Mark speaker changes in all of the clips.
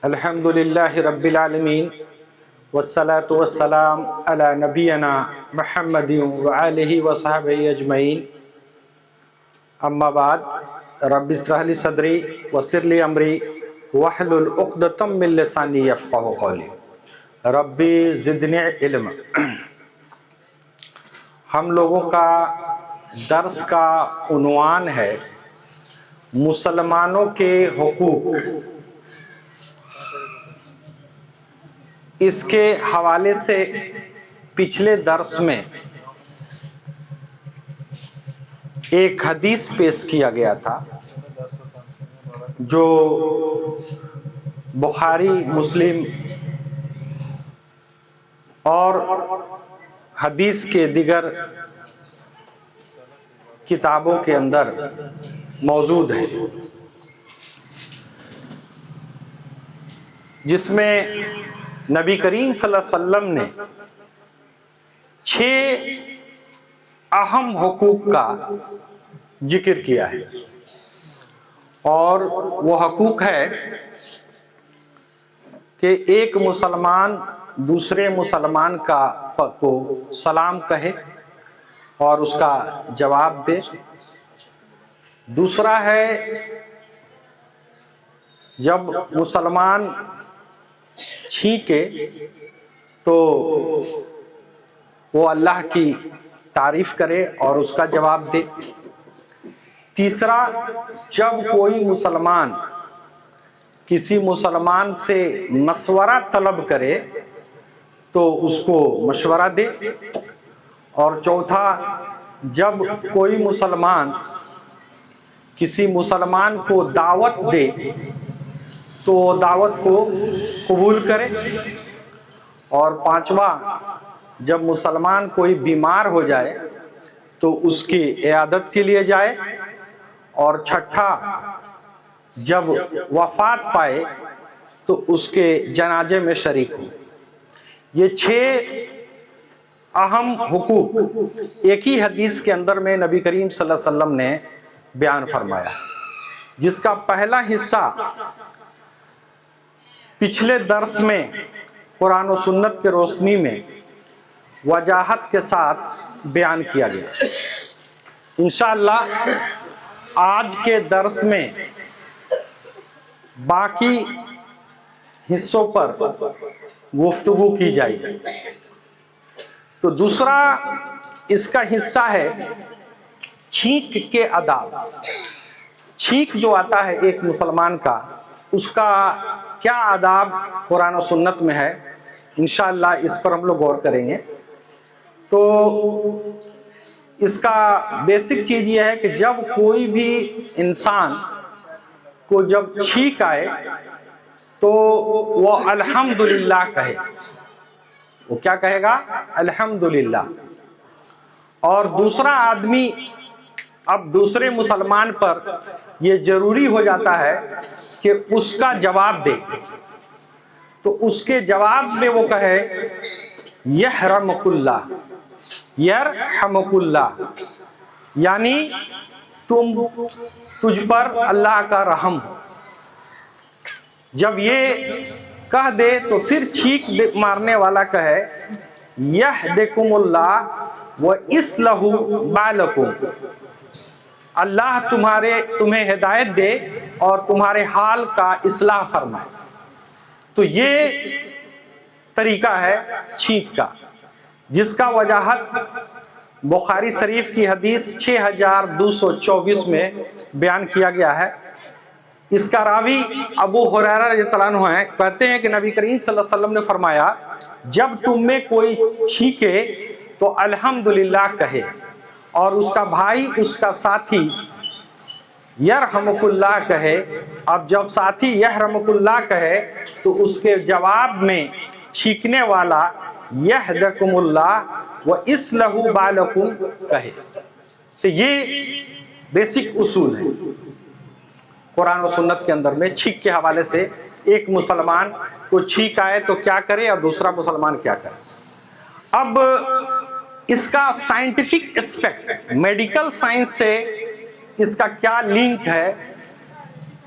Speaker 1: الحمد للہ رب العالمین والصلاة والسلام علی نبینا محمد وآلہ وصحبہ اجمعین، اما بعد، رب اشرح لی صدری ویسر لی امری واحلل عقدۃ من لسانی یفقہوا قولی ربی زدنی علم۔ ہم لوگوں کا درس کا عنوان ہے مسلمانوں کے حقوق۔ اس کے حوالے سے پچھلے درس میں ایک حدیث پیش کیا گیا تھا جو بخاری، مسلم اور حدیث کے دیگر کتابوں کے اندر موجود ہے، جس میں نبی کریم صلی اللہ علیہ وسلم نے 6 اہم حقوق کا ذکر کیا ہے، اور وہ حقوق ہے کہ ایک مسلمان دوسرے مسلمان کو سلام کہے اور اس کا جواب دے۔ دوسرا ہے جب مسلمان چھینکے تو وہ اللہ کی تعریف کرے اور اس کا جواب دے۔ تیسرا، جب کوئی مسلمان کسی مسلمان سے مشورہ طلب کرے تو اس کو مشورہ دے۔ اور چوتھا، جب کوئی مسلمان کسی مسلمان کو دعوت دے تو دعوت کو قبول کرے۔ اور پانچواں، جب مسلمان کوئی بیمار ہو جائے تو اس کی عیادت کے لیے جائے۔ اور چھٹا، جب وفات پائے تو اس کے جنازے میں شریک ہو۔ یہ 6 اہم حقوق ایک ہی حدیث کے اندر میں نبی کریم صلی اللہ علیہ وسلم نے بیان فرمایا، جس کا پہلا حصہ پچھلے درس میں قرآن و سنت کے روشنی میں وضاحت کے ساتھ بیان کیا گیا۔ انشاءاللہ آج کے درس میں باقی حصوں پر گفتگو کی جائے گی۔ تو دوسرا اس کا حصہ ہے چھینک کے آداب۔ چھینک جو آتا ہے ایک مسلمان کا، اس کا کیا آداب قرآن و سنت میں ہے، انشاءاللہ اس پر ہم لوگ غور کریں گے۔ تو اس کا بیسک چیز یہ ہے کہ جب کوئی بھی انسان کو جب چھینک آئے تو وہ الحمدللہ کہے۔ وہ کیا کہے گا؟ الحمدللہ۔ اور دوسرا آدمی اب دوسرے مسلمان پر یہ ضروری ہو جاتا ہے کہ اس کا جواب دے، تو اس کے جواب میں وہ کہے یرحمک اللہ، یرحمک اللہ، یعنی تجھ پر اللہ کا رحم ہو۔ جب یہ کہہ دے تو پھر چھینک مارنے والا کہے یہدکم اللہ واصلح بالکم، اللہ تمہیں ہدایت دے اور تمہارے حال کا اصلاح فرمائے۔ تو یہ طریقہ ہے چھینک کا، جس کا وضاحت بخاری شریف کی حدیث 6224 میں بیان کیا گیا ہے۔ اس کا راوی ابو ہریرہ رضی اللہ عنہ ہیں، کہتے ہیں کہ نبی کریم صلی اللہ علیہ وسلم نے فرمایا، جب تم میں کوئی چھینکے تو الحمدللہ کہے، اور اس کا بھائی، اس کا ساتھی یرحمک اللہ کہے۔ اب جب ساتھی یرحمک اللہ کہے تو اس کے جواب میں چھینکنے والا یہدکم اللہ واصلح بالکم کہے۔ تو یہ بیسک اصول ہے قرآن و سنت کے اندر میں چھینک کے حوالے سے۔ ایک مسلمان کو چھینک آئے تو کیا کرے اور دوسرا مسلمان کیا کرے۔ اب اس کا سائنٹیفک اسپیکٹ، میڈیکل سائنس سے اس کا کیا لنک ہے،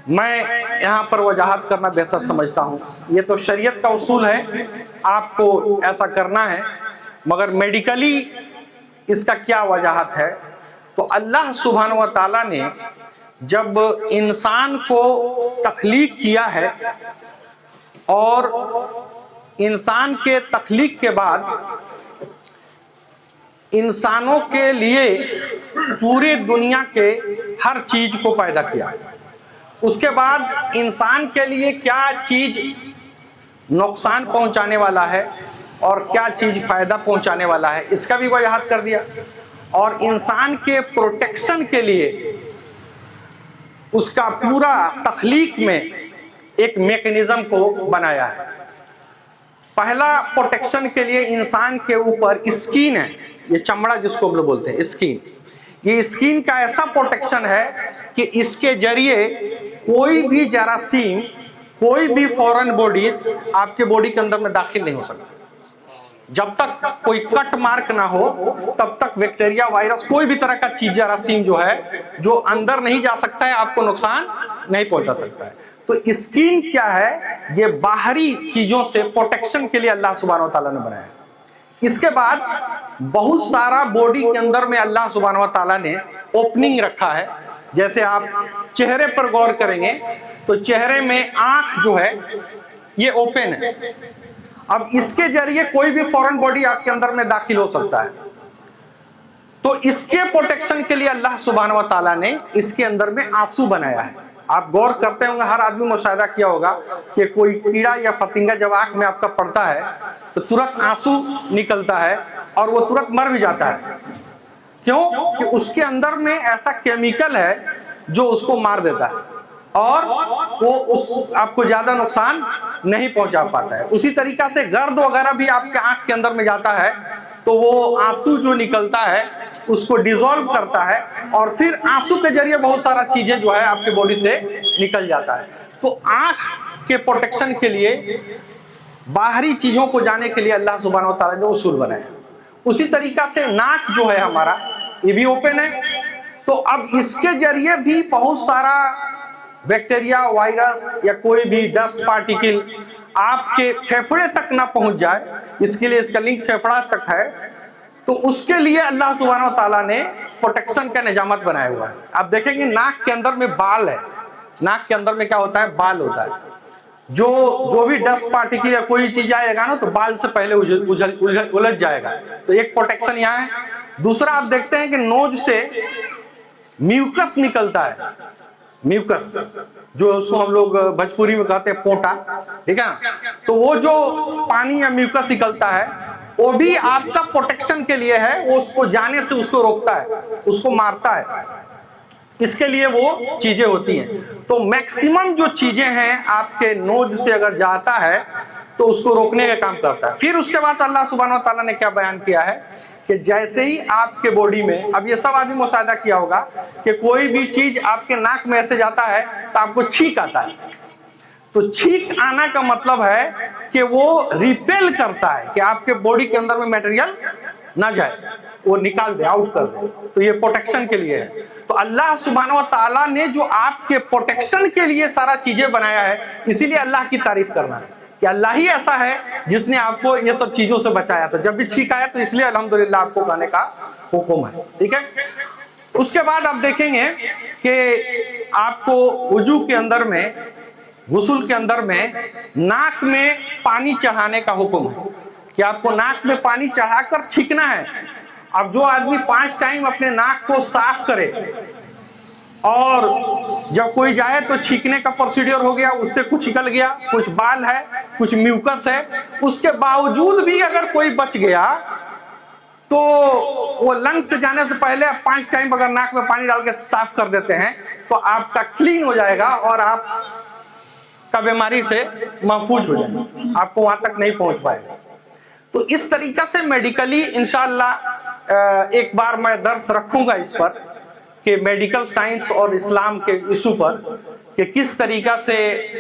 Speaker 1: میں یہاں پر وضاحت کرنا بہتر سمجھتا ہوں. یہ تو شریعت کا اصول ہے، آپ کو ایسا کرنا ہے، مگر میڈیکلی اس کا کیا وجاہت ہے؟ تو اللہ سبحانہ و تعالیٰ نے جب انسان کو تخلیق کیا ہے اور انسان کے تخلیق کے بعد انسانوں کے لیے پوری دنیا کے ہر چیز کو پیدا کیا، اس کے بعد انسان کے لیے کیا چیز نقصان پہنچانے والا ہے اور کیا چیز فائدہ پہنچانے والا ہے اس کا بھی وضاحت کر دیا، اور انسان کے پروٹیکشن کے لیے اس کا پورا تخلیق میں ایک میکینزم کو بنایا ہے. پہلا پروٹیکشن کے لیے انسان کے اوپر اسکین ہے، یہ چمڑا جس کو ہم لوگ بولتے ہیں اسکین. یہ اسکین کا ایسا پروٹیکشن ہے کہ اس کے ذریعے کوئی بھی جراثیم، کوئی بھی فورن باڈیز آپ کے باڈی کے اندر میں داخل نہیں ہو سکتا. جب تک کوئی کٹ مارک نہ ہو تب تک بیکٹیریا، وائرس، کوئی بھی طرح کا چیز جراثیم جو ہے جو اندر نہیں جا سکتا ہے، آپ کو نقصان نہیں پہنچا سکتا ہے. تو اسکین کیا ہے؟ یہ باہری چیزوں سے پروٹیکشن کے لیے اللہ سبحانہ و تعالیٰ نے بنایا ہے. اس کے بعد بہت سارا باڈی کے اندر میں اللہ سبحانہ و تعالیٰ نے اوپننگ رکھا ہے. جیسے آپ چہرے پر غور کریں گے تو چہرے میں آنکھ جو ہے یہ اوپن ہے. اب اس کے ذریعے کوئی بھی فورن باڈی آپ کے اندر میں داخل ہو سکتا ہے. تو اس کے پروٹیکشن کے لیے اللہ سبحانہ و تعالیٰ نے اس کے اندر میں آنسو بنایا ہے. آپ غور کرتے ہوں گے، ہر آدمی مشاہدہ کیا ہوگا کہ کوئی کیڑا یا فتنگا جب آنکھ میں آپ کا پڑتا ہے تو ترنت آنسو نکلتا ہے اور وہ ترنت مر بھی جاتا ہے. کیوں؟ کہ اس کے اندر میں ایسا کیمیکل ہے جو اس کو مار دیتا ہے اور وہ آپ کو زیادہ نقصان نہیں پہنچا پاتا ہے. اسی طریقہ سے گرد وغیرہ بھی آپ کے آنکھ کے اندر میں جاتا ہے تو وہ آنسو جو نکلتا ہے اس کو ڈیزولو کرتا ہے اور پھر آنسو کے ذریعے بہت سارا چیزیں جو ہے آپ کے باڈی سے نکل جاتا ہے. تو آنکھ کے پروٹیکشن کے لیے، باہری چیزوں کو جانے کے لیے اللہ سبحانہ و تعالیٰ نے اصول بنائے. اسی طریقہ سے ناک جو ہے ہمارا یہ بھی اوپن ہے. تو اب اس کے ذریعے بھی بہت سارا بیکٹیریا، وائرس یا کوئی بھی ڈسٹ پارٹیکل آپ کے پھیپھڑے تک نہ پہنچ جائے، اس کے لیے اس کا لنک پھیپھڑا تک ہے. تو اس کے لیے اللہ سبحانہ و تعالیٰ نے پروٹیکشن کا نظامت بنایا ہوا ہے. آپ دیکھیں گے ناک کے اندر میں بال ہے. ناک کے اندر میں کیا ہوتا ہے؟ بال ہوتا ہے. جو بھی ڈسٹ پارٹیکل یا کوئی چیز آئے گا نا تو بال سے پہلے الجھ جائے گا. تو ایک پروٹیکشن یہاں ہے. دوسرا آپ دیکھتے ہیں کہ نوز سے میوکس نکلتا ہے. میوکس جو اس کو ہم لوگ بھوجپوری میں کہتے ہیں پوٹا، ٹھیک ہے نا؟ تو وہ جو پانی یا میوکس نکلتا ہے وہ بھی آپ کا پروٹیکشن کے لیے ہے. وہ اس کو جانے سے اس کو روکتا ہے، اس کو مارتا ہے. اس کے لیے وہ چیزیں ہوتی ہیں. تو میکسیمم جو چیزیں ہیں آپ کے نوز سے اگر جاتا ہے تو اس کو روکنے کا کام کرتا ہے. پھر اس کے بعد اللہ سبحانہ و تعالیٰ نے کیا بیان کیا ہے کہ جیسے ہی آپ کے باڈی میں، اب یہ سب آدمی مشاہدہ کیا ہوگا کہ کوئی بھی چیز آپ کے ناک میں ایسے جاتا ہے تو آپ کو چھینک آتا ہے. تو چھینک آنا کا مطلب ہے کہ وہ ریپیل کرتا ہے کہ آپ کے باڈی کے اندر میں میٹیریل نہ جائے، وہ نکال دے، آؤٹ کر دے. تو یہ پروٹیکشن کے لیے ہے. تو اللہ سبحانہ و تعالیٰ نے جو آپ کے پروٹیکشن کے لیے سارا چیزیں بنایا ہے، اسی لیے اللہ کی تعریف کرنا ہے کہ اللہ ہی ایسا ہے جس نے آپ کو یہ سب چیزوں سے بچایا. تو جب بھی چھینک آیا تو اس لیے الحمدللہ آپ کو کھانے کا حکم ہے. ٹھیک ہے. اس کے بعد آپ دیکھیں گے کہ آپ کو وضو کے اندر میں، غسل کے اندر میں ناک میں پانی چڑھانے کا حکم ہے کہ آپ کو ناک میں پانی چڑھا کر چھینکنا ہے. اب جو آدمی 5 ٹائم اپنے ناک کو صاف کرے اور جب کوئی جائے تو چھینکنے کا پروسیڈر ہو گیا، اس سے کچھ نکل گیا، کچھ بال ہے، کچھ میوکس ہے، اس کے باوجود بھی اگر کوئی بچ گیا تو وہ لنگ سے جانے سے پہلے 5 ٹائم اگر ناک میں پانی ڈال کے صاف کر دیتے ہیں تو آپ کا کلین ہو جائے گا اور آپ کا بیماری سے محفوظ ہو جائے گا، آپ کو وہاں تک نہیں پہنچ پائے گا. تو اس طریقہ سے میڈیکلی انشاءاللہ ایک بار میں درس رکھوں گا اس پر کہ میڈیکل سائنس اور اسلام کے ایشو پر کہ کس طریقہ سے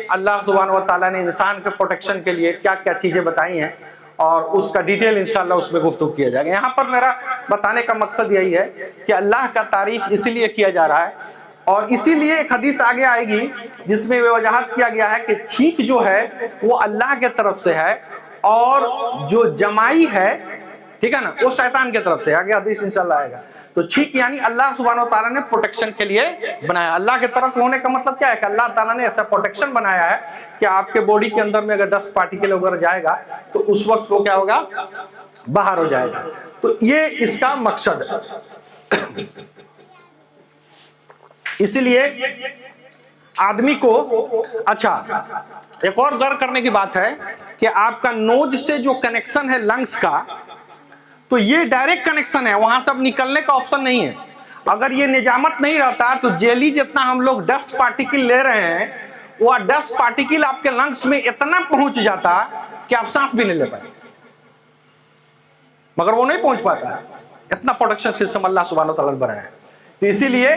Speaker 1: اللہ سبحانہ و تعالیٰ نے انسان کے پروٹیکشن کے لیے کیا کیا چیزیں بتائی ہیں، اور اس کا ڈیٹیل انشاءاللہ اس میں گفتگو کیا جائے گا. یہاں پر میرا بتانے کا مقصد یہی ہے کہ اللہ کا تعریف اسی لیے کیا جا رہا ہے اور اسی لیے ایک حدیث آگے آئے گی جس میں وضاحت کیا گیا ہے کہ چھینک جو ہے وہ اللہ کے طرف سے ہے اور جو جمائی ہے ٹھیک ہے نا وہ شیطان کی طرف سے آگے حدیث انشاءاللہ آئے گا. تو چھینک یعنی اللہ سبحانہ و تعالیٰ نے پروٹیکشن کے لیے بنایا. اللہ کے طرف ہونے کا مطلب کیا ہے کہ اللہ تعالیٰ نے ایسا پروٹیکشن بنایا ہے کہ آپ کے باڈی کے اندر میں اگر ڈسٹ پارٹیکل وغیرہ جائے گا تو اس وقت وہ کیا ہوگا باہر ہو جائے گا. تو یہ اس کا مقصد ہے. اسی لیے آدمی کو اچھا ایک اور غور کرنے کی بات ہے کہ آپ کا نوز سے جو کنیکشن ہے لنگس کا تو یہ ڈائریکٹ کنیکشن ہے, وہاں سے اب نکلنے کا آپشن نہیں ہے. اگر یہ نجامت نہیں رہتا تو جیلی جتنا ہم لوگ ڈسٹ پارٹیکل لے رہے ہیں وہ ڈسٹ پارٹیکل آپ کے لنگس میں اتنا پہنچ جاتا کہ آپ سانس بھی نہیں لے پائے, مگر وہ نہیں پہنچ پاتا ہے. اتنا پروٹیکشن سسٹم اللہ سبحانہ وتعالیٰ نے بنایا ہے. تو اسی لیے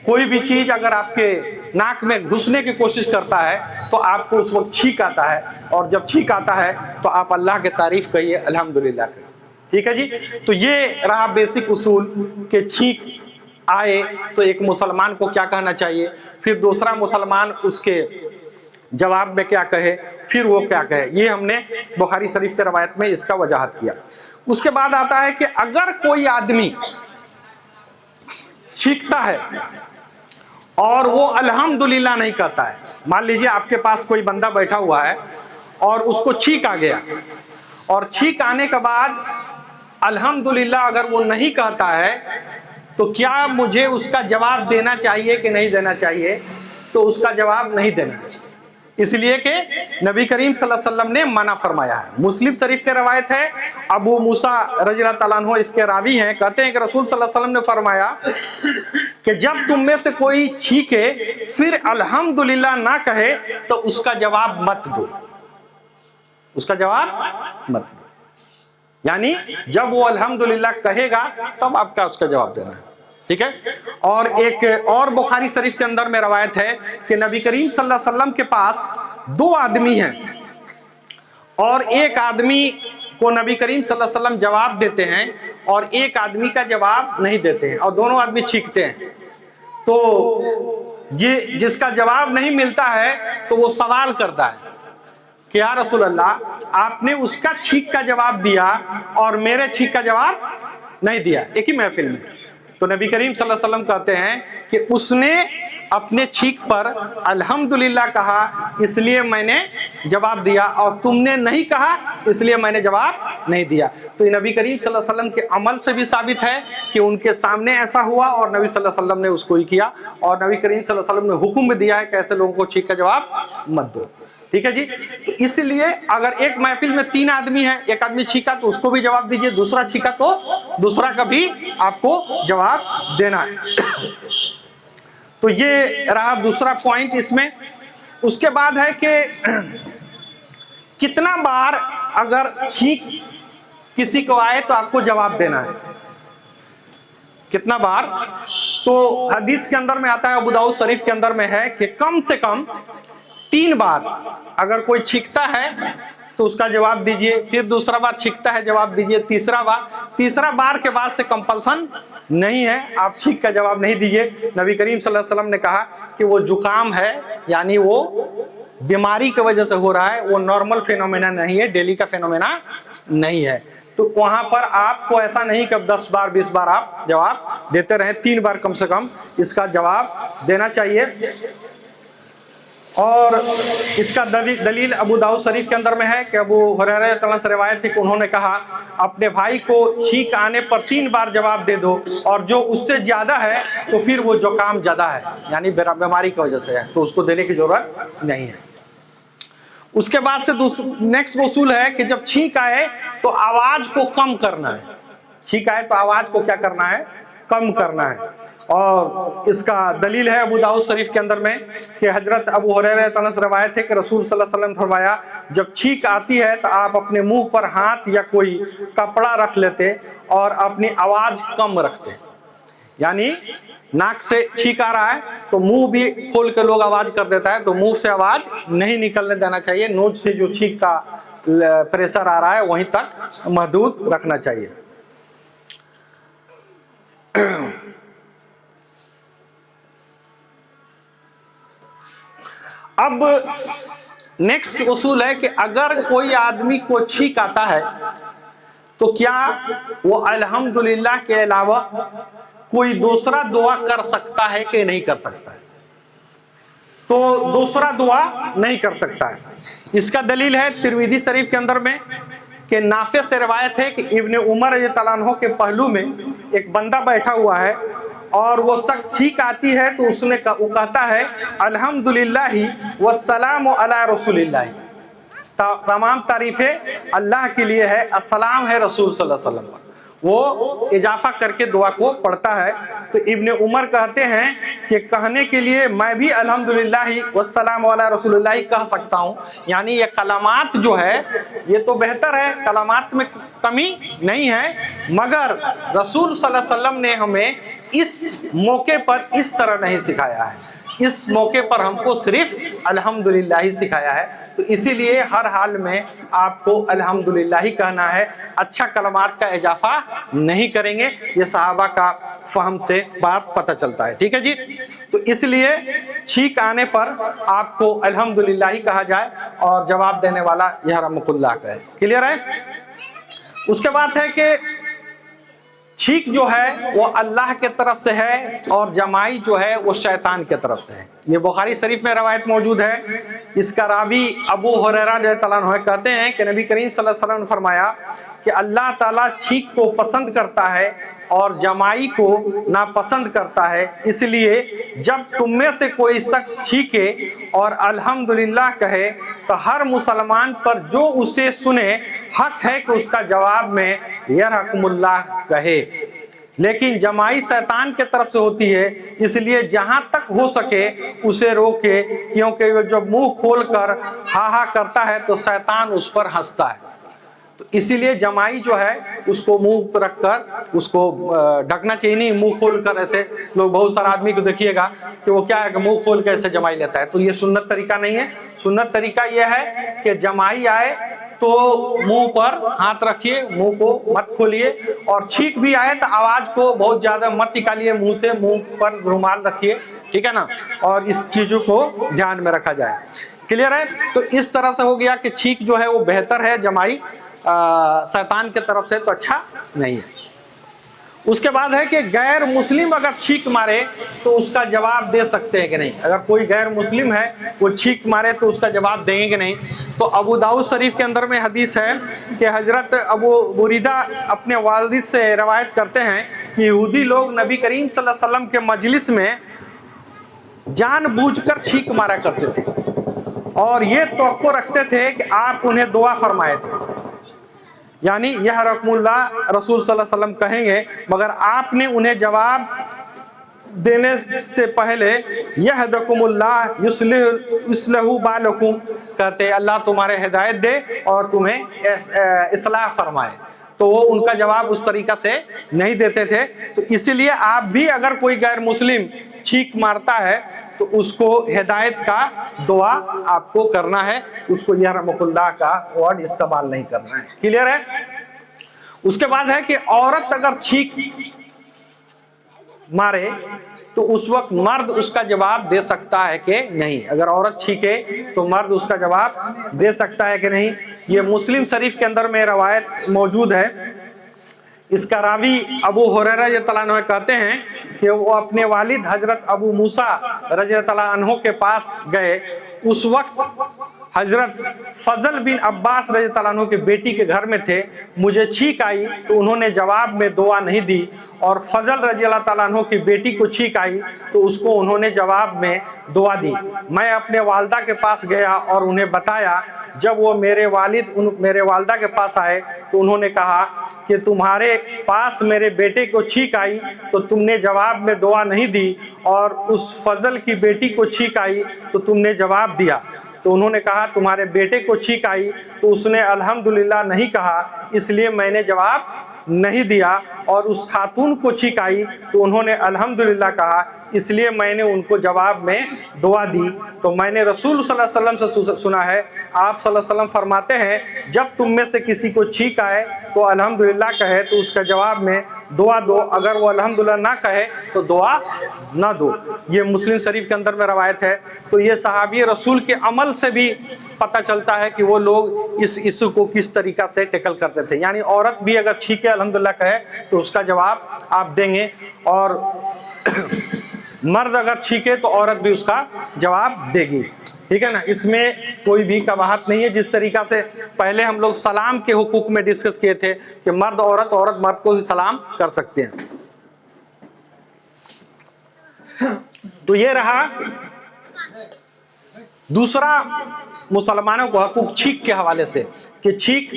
Speaker 1: کوئی بھی چیز اگر آپ کے ناک میں گھسنے کی کوشش کرتا ہے تو آپ کو اس وقت چھینک آتا ہے, اور جب چھینک آتا ہے تو آپ اللہ کی تعریف کہیے الحمدللہ کہیے. ٹھیک ہے جی. تو یہ رہا بیسک اصول کہ چھینک آئے تو ایک مسلمان کو کیا کہنا چاہیے, پھر دوسرا مسلمان اس کے جواب میں کیا کہے, پھر وہ کیا کہے. یہ ہم نے بخاری شریف کے روایت میں اس کا وضاحت کیا. اس کے بعد آتا ہے کہ اگر کوئی آدمی چھینکتا ہے اور وہ الحمدللہ نہیں کہتا ہے, مان لیجئے آپ کے پاس کوئی بندہ بیٹھا ہوا ہے اور اس کو چھینک آ گیا, اور چھینک آنے کے بعد الحمدللہ اگر وہ نہیں کہتا ہے تو کیا مجھے اس کا جواب دینا چاہیے کہ نہیں دینا چاہیے؟ تو اس کا جواب نہیں دینا چاہیے, اس لیے کہ نبی کریم صلی اللہ علیہ وسلم نے منع فرمایا ہے. مسلم شریف کے روایت ہے, ابو موسیٰ رضی اللہ تعالیٰ عنہ اس کے راوی ہیں, کہتے ہیں کہ رسول صلی اللہ علیہ وسلم نے فرمایا کہ جب تم میں سے کوئی چھینکے پھر الحمدللہ نہ کہے تو اس کا جواب مت دو, اس کا جواب مت دو. یعنی جب وہ الحمدللہ کہے گا تب آپ کا اس کا جواب دینا ہے. ٹھیک ہے. اور ایک اور بخاری شریف کے اندر میں روایت ہے کہ نبی کریم صلی اللہ علیہ وسلم کے پاس دو آدمی ہیں اور ایک آدمی کو نبی کریم صلی اللہ علیہ وسلم جواب دیتے ہیں اور ایک آدمی کا جواب نہیں دیتے ہیں, اور دونوں آدمی چھینکتے ہیں. تو جس کا جواب نہیں ملتا ہے تو وہ سوال کرتا ہے کہ یا رسول اللہ آپ نے اس کا چھینک کا جواب دیا اور میرے چھینک کا جواب نہیں دیا ایک ہی محفل میں. تو نبی کریم صلی اللہ علیہ وسلم کہتے ہیں کہ اس نے اپنے چھینک پر الحمدللہ کہا اس لیے میں نے جواب دیا, اور تم نے نہیں کہا اس لیے میں نے جواب نہیں دیا. تو یہ نبی کریم صلی اللہ علیہ وسلم کے عمل سے بھی ثابت ہے کہ ان کے سامنے ایسا ہوا اور نبی صلی اللہ علیہ وسلم نے اس کو ہی کیا, اور نبی کریم صلی اللہ علیہ وسلم نے حکم بھی دیا ہے کہ ایسے لوگوں کو چھینک کا جواب مت دو. ٹھیک ہے جی. تو اس لیے اگر ایک محفل میں 3 آدمی ہیں, ایک آدمی چھینکا تو اس کو بھی جواب دیجئے, دوسرا چھینکا تو دوسرا کا بھی آپ کو جواب دینا ہے. تو یہ رہا دوسرا پوائنٹ اس میں. اس کے بعد ہے کہ کتنا بار اگر چھینک کسی کو آئے تو آپ کو جواب دینا ہے, کتنا بار؟ تو حدیث کے اندر میں آتا ہے, ابو داؤد شریف کے اندر میں ہے کہ کم سے کم 3 بار اگر کوئی چھینکتا ہے تو اس کا جواب دیجئے, پھر دوسرا بار چھینکتا ہے جواب دیجئے, تیسرا بار کے بعد سے کمپلسن نہیں ہے, آپ چھینک کا جواب نہیں دیجئے. نبی کریم صلی اللہ علیہ وسلم نے کہا کہ وہ زکام ہے, یعنی وہ بیماری کی وجہ سے ہو رہا ہے, وہ نارمل فینومینا نہیں ہے, ڈیلی کا فینومینا نہیں ہے. تو وہاں پر آپ کو ایسا نہیں کہ 10 بار 20 بار آپ جواب دیتے رہیں, 3 بار کم سے کم اس کا جواب دینا چاہیے. اور اس کا دلیل ابو داؤد شریف کے اندر میں ہے کہ ابو ہریرہ رضی اللہ عنہ سے روایت تھی کہ انہوں نے کہا اپنے بھائی کو چھینک آنے پر 3 بار جواب دے دو, اور جو اس سے زیادہ ہے تو پھر وہ زکام زیادہ ہے, یعنی بیماری کی وجہ سے ہے, تو اس کو دینے کی ضرورت نہیں ہے. اس کے بعد سے نیکسٹ اصول ہے کہ جب چھینک آئے تو آواز کو کم کرنا ہے. چھینک آئے تو آواز کو کیا کرنا ہے؟ کم کرنا ہے. اور اس کا دلیل ہے ابو داؤد شریف کے اندر میں کہ حضرت ابو ہریرہ تعالیٰ سے روایت ہے کہ رسول صلی اللہ علیہ وسلم نے فرمایا جب چھینک آتی ہے تو آپ اپنے منہ پر ہاتھ یا کوئی کپڑا رکھ لیتے اور اپنی آواز کم رکھتے. یعنی ناک سے چھینک آ رہا ہے تو منہ بھی کھول کے لوگ آواز کر دیتا ہے, تو منہ سے آواز نہیں نکلنے دینا چاہیے, نوز سے جو چھینک کا پریشر آ رہا ہے وہیں تک محدود رکھنا چاہیے. अब नेक्स्ट उसूल है कि अगर कोई आदमी को छींक आता है तो क्या वो अल्हम्दुलिल्लाह के अलावा कोई दूसरा दुआ कर सकता है कि नहीं कर सकता है? तो दूसरा दुआ नहीं कर सकता है। इसका दलील है तिरमिज़ी शरीफ के अंदर में कि नाफे से रिवायत है कि इब्ने उमर रज़ियल्लाहु अन्हु के पहलू में एक बंदा बैठा हुआ है और वो शख्स छींक आती है तो वो कहता है अल्हम्दुलिल्लाहि वस्सलामु अला रसूलिल्लाह, तमाम तारीफें अल्लाह के लिए है, अस्सलाम है रसूल सल्लल्लाहु अलैहि वसल्लम पर। वो इजाफा करके दुआ को पढ़ता है। तो इब्ने उमर कहते हैं कि कहने के लिए मैं भी अल्हम्दुलिल्लाहि वस्सलामु अला रसूलिल्लाह कह सकता हूँ। यानी ये कलामात जो है ये तो बेहतर है, कलामात में कमी नहीं है, मगर रसूल सल्लल्लाहु अलैहि वसल्लम ने हमें इस मौके पर इस तरह नहीं सिखाया है। इस मौके पर हमको सिर्फ अल्हम्दुलिल्लाह ही सिखाया है। तो इसीलिए हर हाल में आपको अल्हम्दुलिल्लाह ही कहना है, अच्छा कलमात का इजाफा नहीं करेंगे। ये सहाबा का फहम से बात पता चलता है। ठीक है जी। तो इसलिए छींक आने पर आपको अल्हम्दुलिल्लाह ही कहा जाए और जवाब देने वाला यरहमुकुल्लाह कहे। क्लियर है? उसके बाद है कि छींक जो है वो अल्लाह के तरफ से है और जमाई जो है वो शैतान के तरफ से है। ये बुखारी शरीफ में रवायत मौजूद है। इसका रावी अबू हुरैरा रज़ियल्लाहु अन्हु कहते हैं कि नबी करीम सल्लल्लाहु अलैहि वसल्लम ने फरमाया कि अल्लाह ताला छींक को पसंद करता है और जमाई को नापसंद करता है। इसलिए जब तुम में से कोई शख्स छींके और अल्हम्दुलिल्लाह कहे तो हर मुसलमान पर जो उसे सुने हक है कि उसका जवाब में यरहमुल्लाह कहे। लेकिन जमाई शैतान के तरफ से होती है, इसलिए जहां तक हो सके उसे रोके, क्योंकि वो जब मुंह खोलकर हा हा करता है तो शैतान उस पर हंसता है। तो इसीलिए जमाई जो है उसको मुंह रख कर उसको ढकना चाहिए, नहीं मुंह खोल कर। ऐसे लोग बहुत सारा आदमी को देखिएगा कि वो क्या है कि मुंह खोल के ऐसे जमाई लेता है, तो ये सुन्नत तरीका नहीं है। सुन्नत तरीका ये है कि जमाई आए तो मुंह पर हाथ रखिए, मुंह को मत खोलिए, और छींक भी आए तो आवाज को बहुत ज्यादा मत निकालिए मुंह से, मुंह पर रुमाल रखिए। ठीक है ना? और इस चीजों को ध्यान में रखा जाए। क्लियर है? तो इस तरह से हो गया कि छींक जो है वो बेहतर है, जमाई शैतान के तरफ से तो अच्छा नहीं है। उसके बाद है कि गैर मुस्लिम अगर छींक मारे तो उसका जवाब दे सकते हैं कि नहीं। अगर कोई गैर मुस्लिम है वो छींक मारे तो उसका जवाब देंगे कि नहीं। तो अबू दाऊद शरीफ के अंदर में हदीस है कि हजरत अबू बुरीदा अपने वालिद से रवायत करते हैं कि यहूदी लोग नबी करीम सल्लल्लाहु अलैहि वसल्लम के मजलिस में जानबूझकर छींक मारा करते थे और ये तवक्को रखते थे कि आप उन्हें दुआ फरमाए थे, यानी यह रकमुल्लाह रसूल सल्लल्लाहु अलैहि वसल्लम कहेंगे, मगर आपने उन्हें जवाब देने से पहले यहदकुमुल्लाह युस्लिहु बालकुम कहते, अल्लाह तुम्हारे हिदायत दे और तुम्हें इस्लाह फरमाए। तो वो उनका जवाब उस तरीका से नहीं देते थे। तो इसीलिए आप भी अगर कोई गैर मुस्लिम छींक मारता है तो उसको हिदायत का दुआ आपको करना है, उसको यरहमुकुल्लाह का वर्ड इस्तेमाल नहीं करना है। क्लियर है? उसके बाद है कि औरत अगर छींक मारे तो उस वक्त मर्द उसका जवाब दे सकता है कि नहीं। अगर औरत छींके तो मर्द उसका जवाब दे सकता है कि नहीं। ये मुस्लिम शरीफ के अंदर में रवायत मौजूद है। इसका रावी अबू हुरैरा रज़ियल्लाहु अन्हु कहते हैं कि वो अपने वालिद हजरत अबू मूसा रज़ियल्लाहु अन्हु के पास गए। उस वक्त हजरत फजल बिन अब्बास रज़ियल्लाहु अन्हु के बेटी के घर में थे। मुझे छींक आई तो उन्होंने जवाब में दुआ नहीं दी, और फजल रज़ियल्लाहु अन्हु की बेटी को छींक आई तो उसको उन्होंने जवाब में दुआ दी। मैं अपने वालिदा के पास गया और उन्हें बताया। जब वो मेरे वालिदा के पास आए तो उन्होंने कहा कि तुम्हारे पास मेरे बेटे को छींक आई तो तुमने जवाब में दुआ नहीं दी, और उस फजल की बेटी को छींक आई तो तुमने जवाब दिया। तो उन्होंने कहा तुम्हारे बेटे को छींक आई तो उसने अल्हम्दुलिल्लाह नहीं कहा, इसलिए मैंने जवाब नहीं दिया, और उस खातून को छींक आई तो उन्होंने अल्हम्दुलिल्लाह कहा, इसलिए मैंने उनको जवाब में दुआ दी। तो मैंने रसूल सल्लल्लाहु अलैहि वसल्लम से सुना है, आप सल्लल्लाहु अलैहि वसल्लम फरमाते हैं जब तुम में से किसी को छींक आए तो अल्हम्दुलिल्लाह कहे तो उसका जवाब में दुआ दो, अगर वो अल्हम्दुलिल्लाह ना कहे तो दुआ ना दो। ये मुस्लिम शरीफ के अंदर में रवायत है। तो ये सहाबी रसूल के अमल से भी पता चलता है कि वो लोग इस इशू को किस तरीका से टैकल करते थे। यानी औरत भी अगर छींके अल्हम्दुलिल्लाह कहे तो उसका जवाब आप देंगे, और मर्द अगर छींके तो औरत भी उसका जवाब देगी। ठीक है ना, इसमें कोई भी कबाहत नहीं है। जिस तरीका से पहले हम लोग सलाम के हुकूक में डिस्कस किए थे कि मर्द औरत, औरत मर्द को भी सलाम कर सकते हैं। तो ये रहा दूसरा मुसलमानों को हकूक छींक के हवाले से कि छींक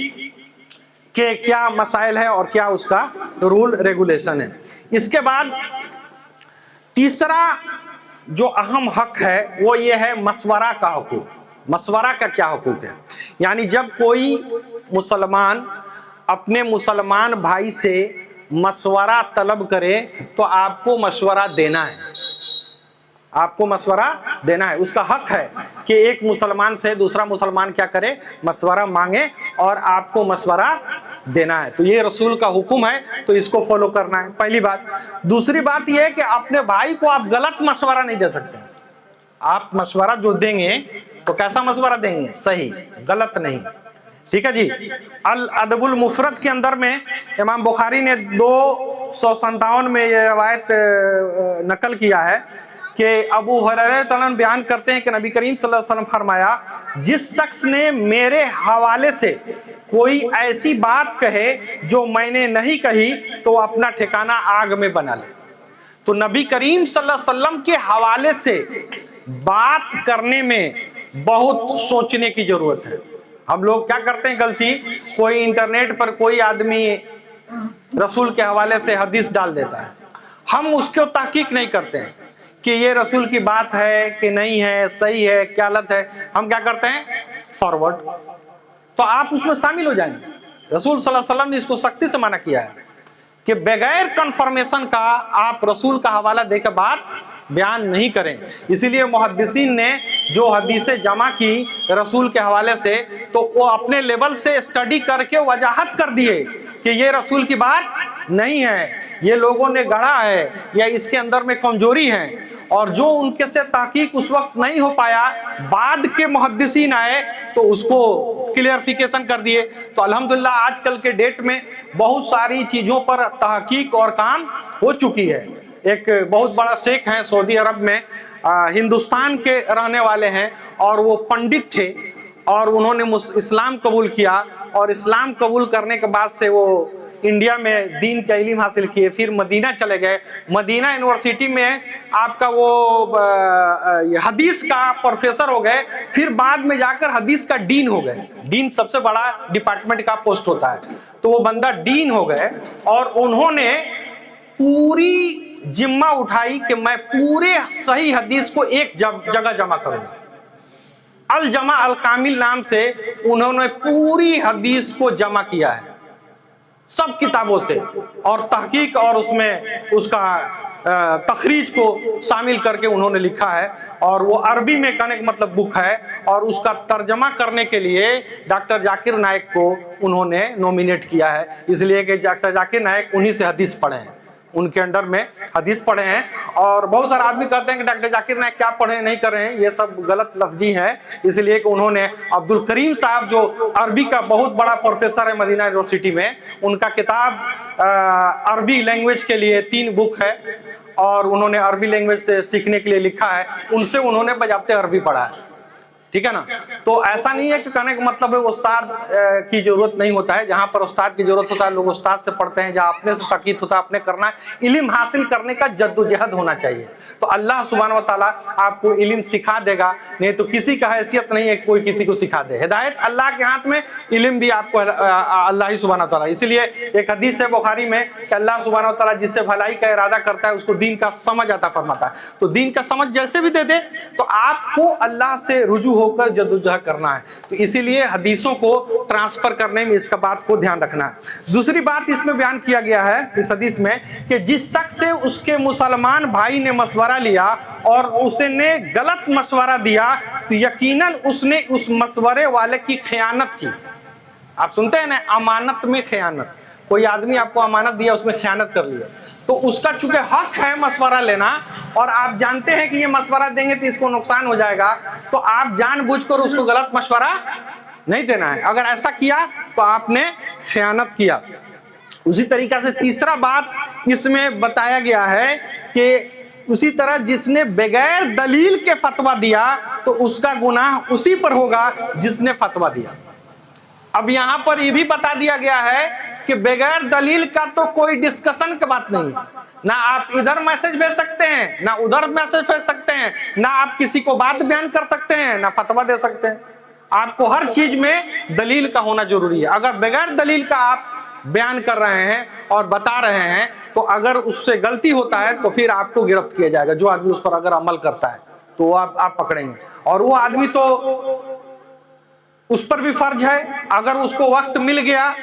Speaker 1: के क्या मसाइल है और क्या उसका रूल रेगुलेशन है। इसके बाद तीसरा जो अहम हक है वो ये है मशवरा का हुकूक। मशवरा का क्या हुकूक है? यानी जब कोई मुसलमान अपने मुसलमान भाई से मशवरा तलब करे तो आपको मशवरा देना है, आपको मशवरा देना है। उसका हक है कि एक मुसलमान से दूसरा मुसलमान क्या करे, मशवरा मांगे और आपको मशवरा देना है। तो ये रसूल का हुक्म है, तो इसको फॉलो करना है, पहली बात। दूसरी बात ये है कि अपने भाई को आप गलत मशवरा नहीं दे सकते। आप मशवरा जो देंगे तो कैसा मशवरा देंगे? सही, गलत नहीं। ठीक है जी। अल अदबुल मुफरद के अंदर में इमाम बुखारी ने 257 में ये रवायत नकल किया है कि अबू हुरैरा बयान करते हैं कि नबी करीम सल्लल्लाहु अलैहि वसल्लम फरमाया, जिस शख्स ने मेरे हवाले से कोई ऐसी बात कहे जो मैंने नहीं कही तो अपना ठिकाना आग में बना ले। तो नबी करीम सल्लल्लाहु अलैहि वसल्लम के हवाले से बात करने में बहुत सोचने की जरूरत है। हम लोग क्या करते हैं गलती, कोई इंटरनेट पर कोई आदमी रसूल के हवाले से हदीस डाल देता है, हम उसको तहकीक नहीं करते हैं कि ये रसूल की बात है कि नहीं है, सही है क्या गलत है। हम क्या करते हैं, फॉरवर्ड। तो आप उसमें शामिल हो जाएंगे। रसूल सल्लल्लाहु अलैहि वसल्लम ने इसको सख्ती से मना किया है कि बगैर कंफर्मेशन का आप रसूल का हवाला देकर बात बयान नहीं करें। इसीलिए मुहद्दिसीन ने जो हदीसें जमा की रसूल के हवाले से, तो वो अपने लेवल से स्टडी करके वजाहत कर दिए कि ये रसूल की बात नहीं है, ये लोगों ने गढ़ा है या इसके अंदर में कमजोरी है। और जो उनके से तहकीक उस वक्त नहीं हो पाया, बाद के मुहद्दिसीन आए तो उसको क्लियरिफिकेशन कर दिए। तो अल्हम्दुलिल्लाह आजकल के डेट में बहुत सारी चीजों पर तहकीक और काम हो चुकी है। एक बहुत बड़ा शेख हैं सऊदी अरब में, हिंदुस्तान के रहने वाले हैं, और वो पंडित थे और उन्होंने इस्लाम कबूल किया, और इस्लाम कबूल करने के बाद से वो इंडिया में दीन का इल्म हासिल किए, फिर मदीना चले गए। मदीना यूनिवर्सिटी में आपका वो हदीस का प्रोफेसर हो गए, फिर बाद में जाकर हदीस का डीन हो गए। डीन सबसे बड़ा डिपार्टमेंट का पोस्ट होता है, तो वो बंदा डीन हो गए और उन्होंने पूरी जिम्मा उठाई कि मैं पूरे सही हदीस को एक जगह जमा करूंगा। अल जमा अल कामिल नाम से उन्होंने पूरी हदीस को जमा किया है सब किताबों से, और तहकीक और उसमें उसका तखरीज को शामिल करके उन्होंने लिखा है। और वो अरबी में कहने का मतलब बुक है, और उसका तर्जमा करने के लिए डॉक्टर जाकिर नायक को उन्होंने नॉमिनेट किया है, इसलिए कि डॉक्टर जाकिर नायक उन्हीं से हदीस पढ़े हैं, उनके अंडर में हदीस पढ़े हैं। और बहुत सारे आदमी कहते हैं कि डॉक्टर जाकिर नायक क्या पढ़े नहीं कर रहे हैं, ये सब गलत लफ्जी है, इसलिए कि उन्होंने अब्दुल करीम साहब जो अरबी का बहुत बड़ा प्रोफेसर है मदीना यूनिवर्सिटी में, उनका किताब अरबी लैंग्वेज के लिए 3 बुक है, और उन्होंने अरबी लैंग्वेज से सीखने के लिए लिखा है, उनसे उन्होंने बजाबते अरबी पढ़ा है। ठीक है ना। तो ऐसा नहीं है कि कहने का मतलब है उस्ताद की जरूरत नहीं होता है, जहां पर उस्ताद की जरूरत होता है लोग उस्ताद से पढ़ते हैं, जहां अपने से ताकीद होता है अपने करना है। इल्म हासिल करने का जद्दोजहद होना चाहिए, तो अल्लाह सुब्हानहू व तआला आपको इल्म सिखा देगा, नहीं तो किसी का हैसियत नहीं है कोई किसी को सिखा दे। हिदायत अल्लाह के हाथ में, इल्म भी आपको अल्लाह ही सुब्हानहू व तआला। इसलिए एक हदीस है बुखारी में कि अल्लाह सुब्हानहू व तआला जिससे भलाई का इरादा करता है उसको दीन का समझ अता फरमाता है। तो दीन का समझ जैसे भी दे दे तो आपको अल्लाह से रुजू होकर जद्दोजहद करना है। तो इसीलिए हदीसों को ट्रांसफर करने में इसका बात को ध्यान रखना है। दूसरी बात इसमें बयान किया गया है इस हदीस में कि जिस शख्स से उसके मुसलमान भाई ने मशवरा लिया और उसने गलत मशवरा दिया तो यकीनन उसने उस मशवरे वाले की खयानत की। आप सुनते हैं ना, अमानत में खयानत। कोई आदमी आपको अमानत दिया, उसमें खयानत कर लिया, तो उसका चूंकि हक है मशवरा लेना और आप जानते हैं कि ये मशवरा देंगे तो इसको नुकसान हो जाएगा, तो आप जानबूझकर उसको गलत मशवरा नहीं देना है। अगर ऐसा किया तो आपने खयानत किया। उसी तरीका से तीसरा बात इसमें बताया गया है कि उसी तरह जिसने बगैर दलील के फतवा दिया तो उसका गुनाह उसी पर होगा जिसने फतवा दिया। अब यहां पर ये भी बता दिया गया है कि बगैर दलील का तो कोई डिस्कशन की बात नहीं है। ना आप इधर मैसेज भेज सकते हैं, ना उधर मैसेज भेज सकते हैं, ना आप किसी को बात बयान कर सकते हैं, ना फतवा दे सकते हैं। आपको हर चीज में दलील का होना जरूरी है। अगर बगैर दलील का आप बयान कर रहे हैं और बता रहे हैं तो अगर उससे गलती होता है तो फिर आपको गिरफ्त किया जाएगा। जो आदमी उस पर अगर अमल करता है तो आप पकड़ेंगे, और वो आदमी तो उस पर भी फर्ज है। अगर उसको वक्त मिल गया,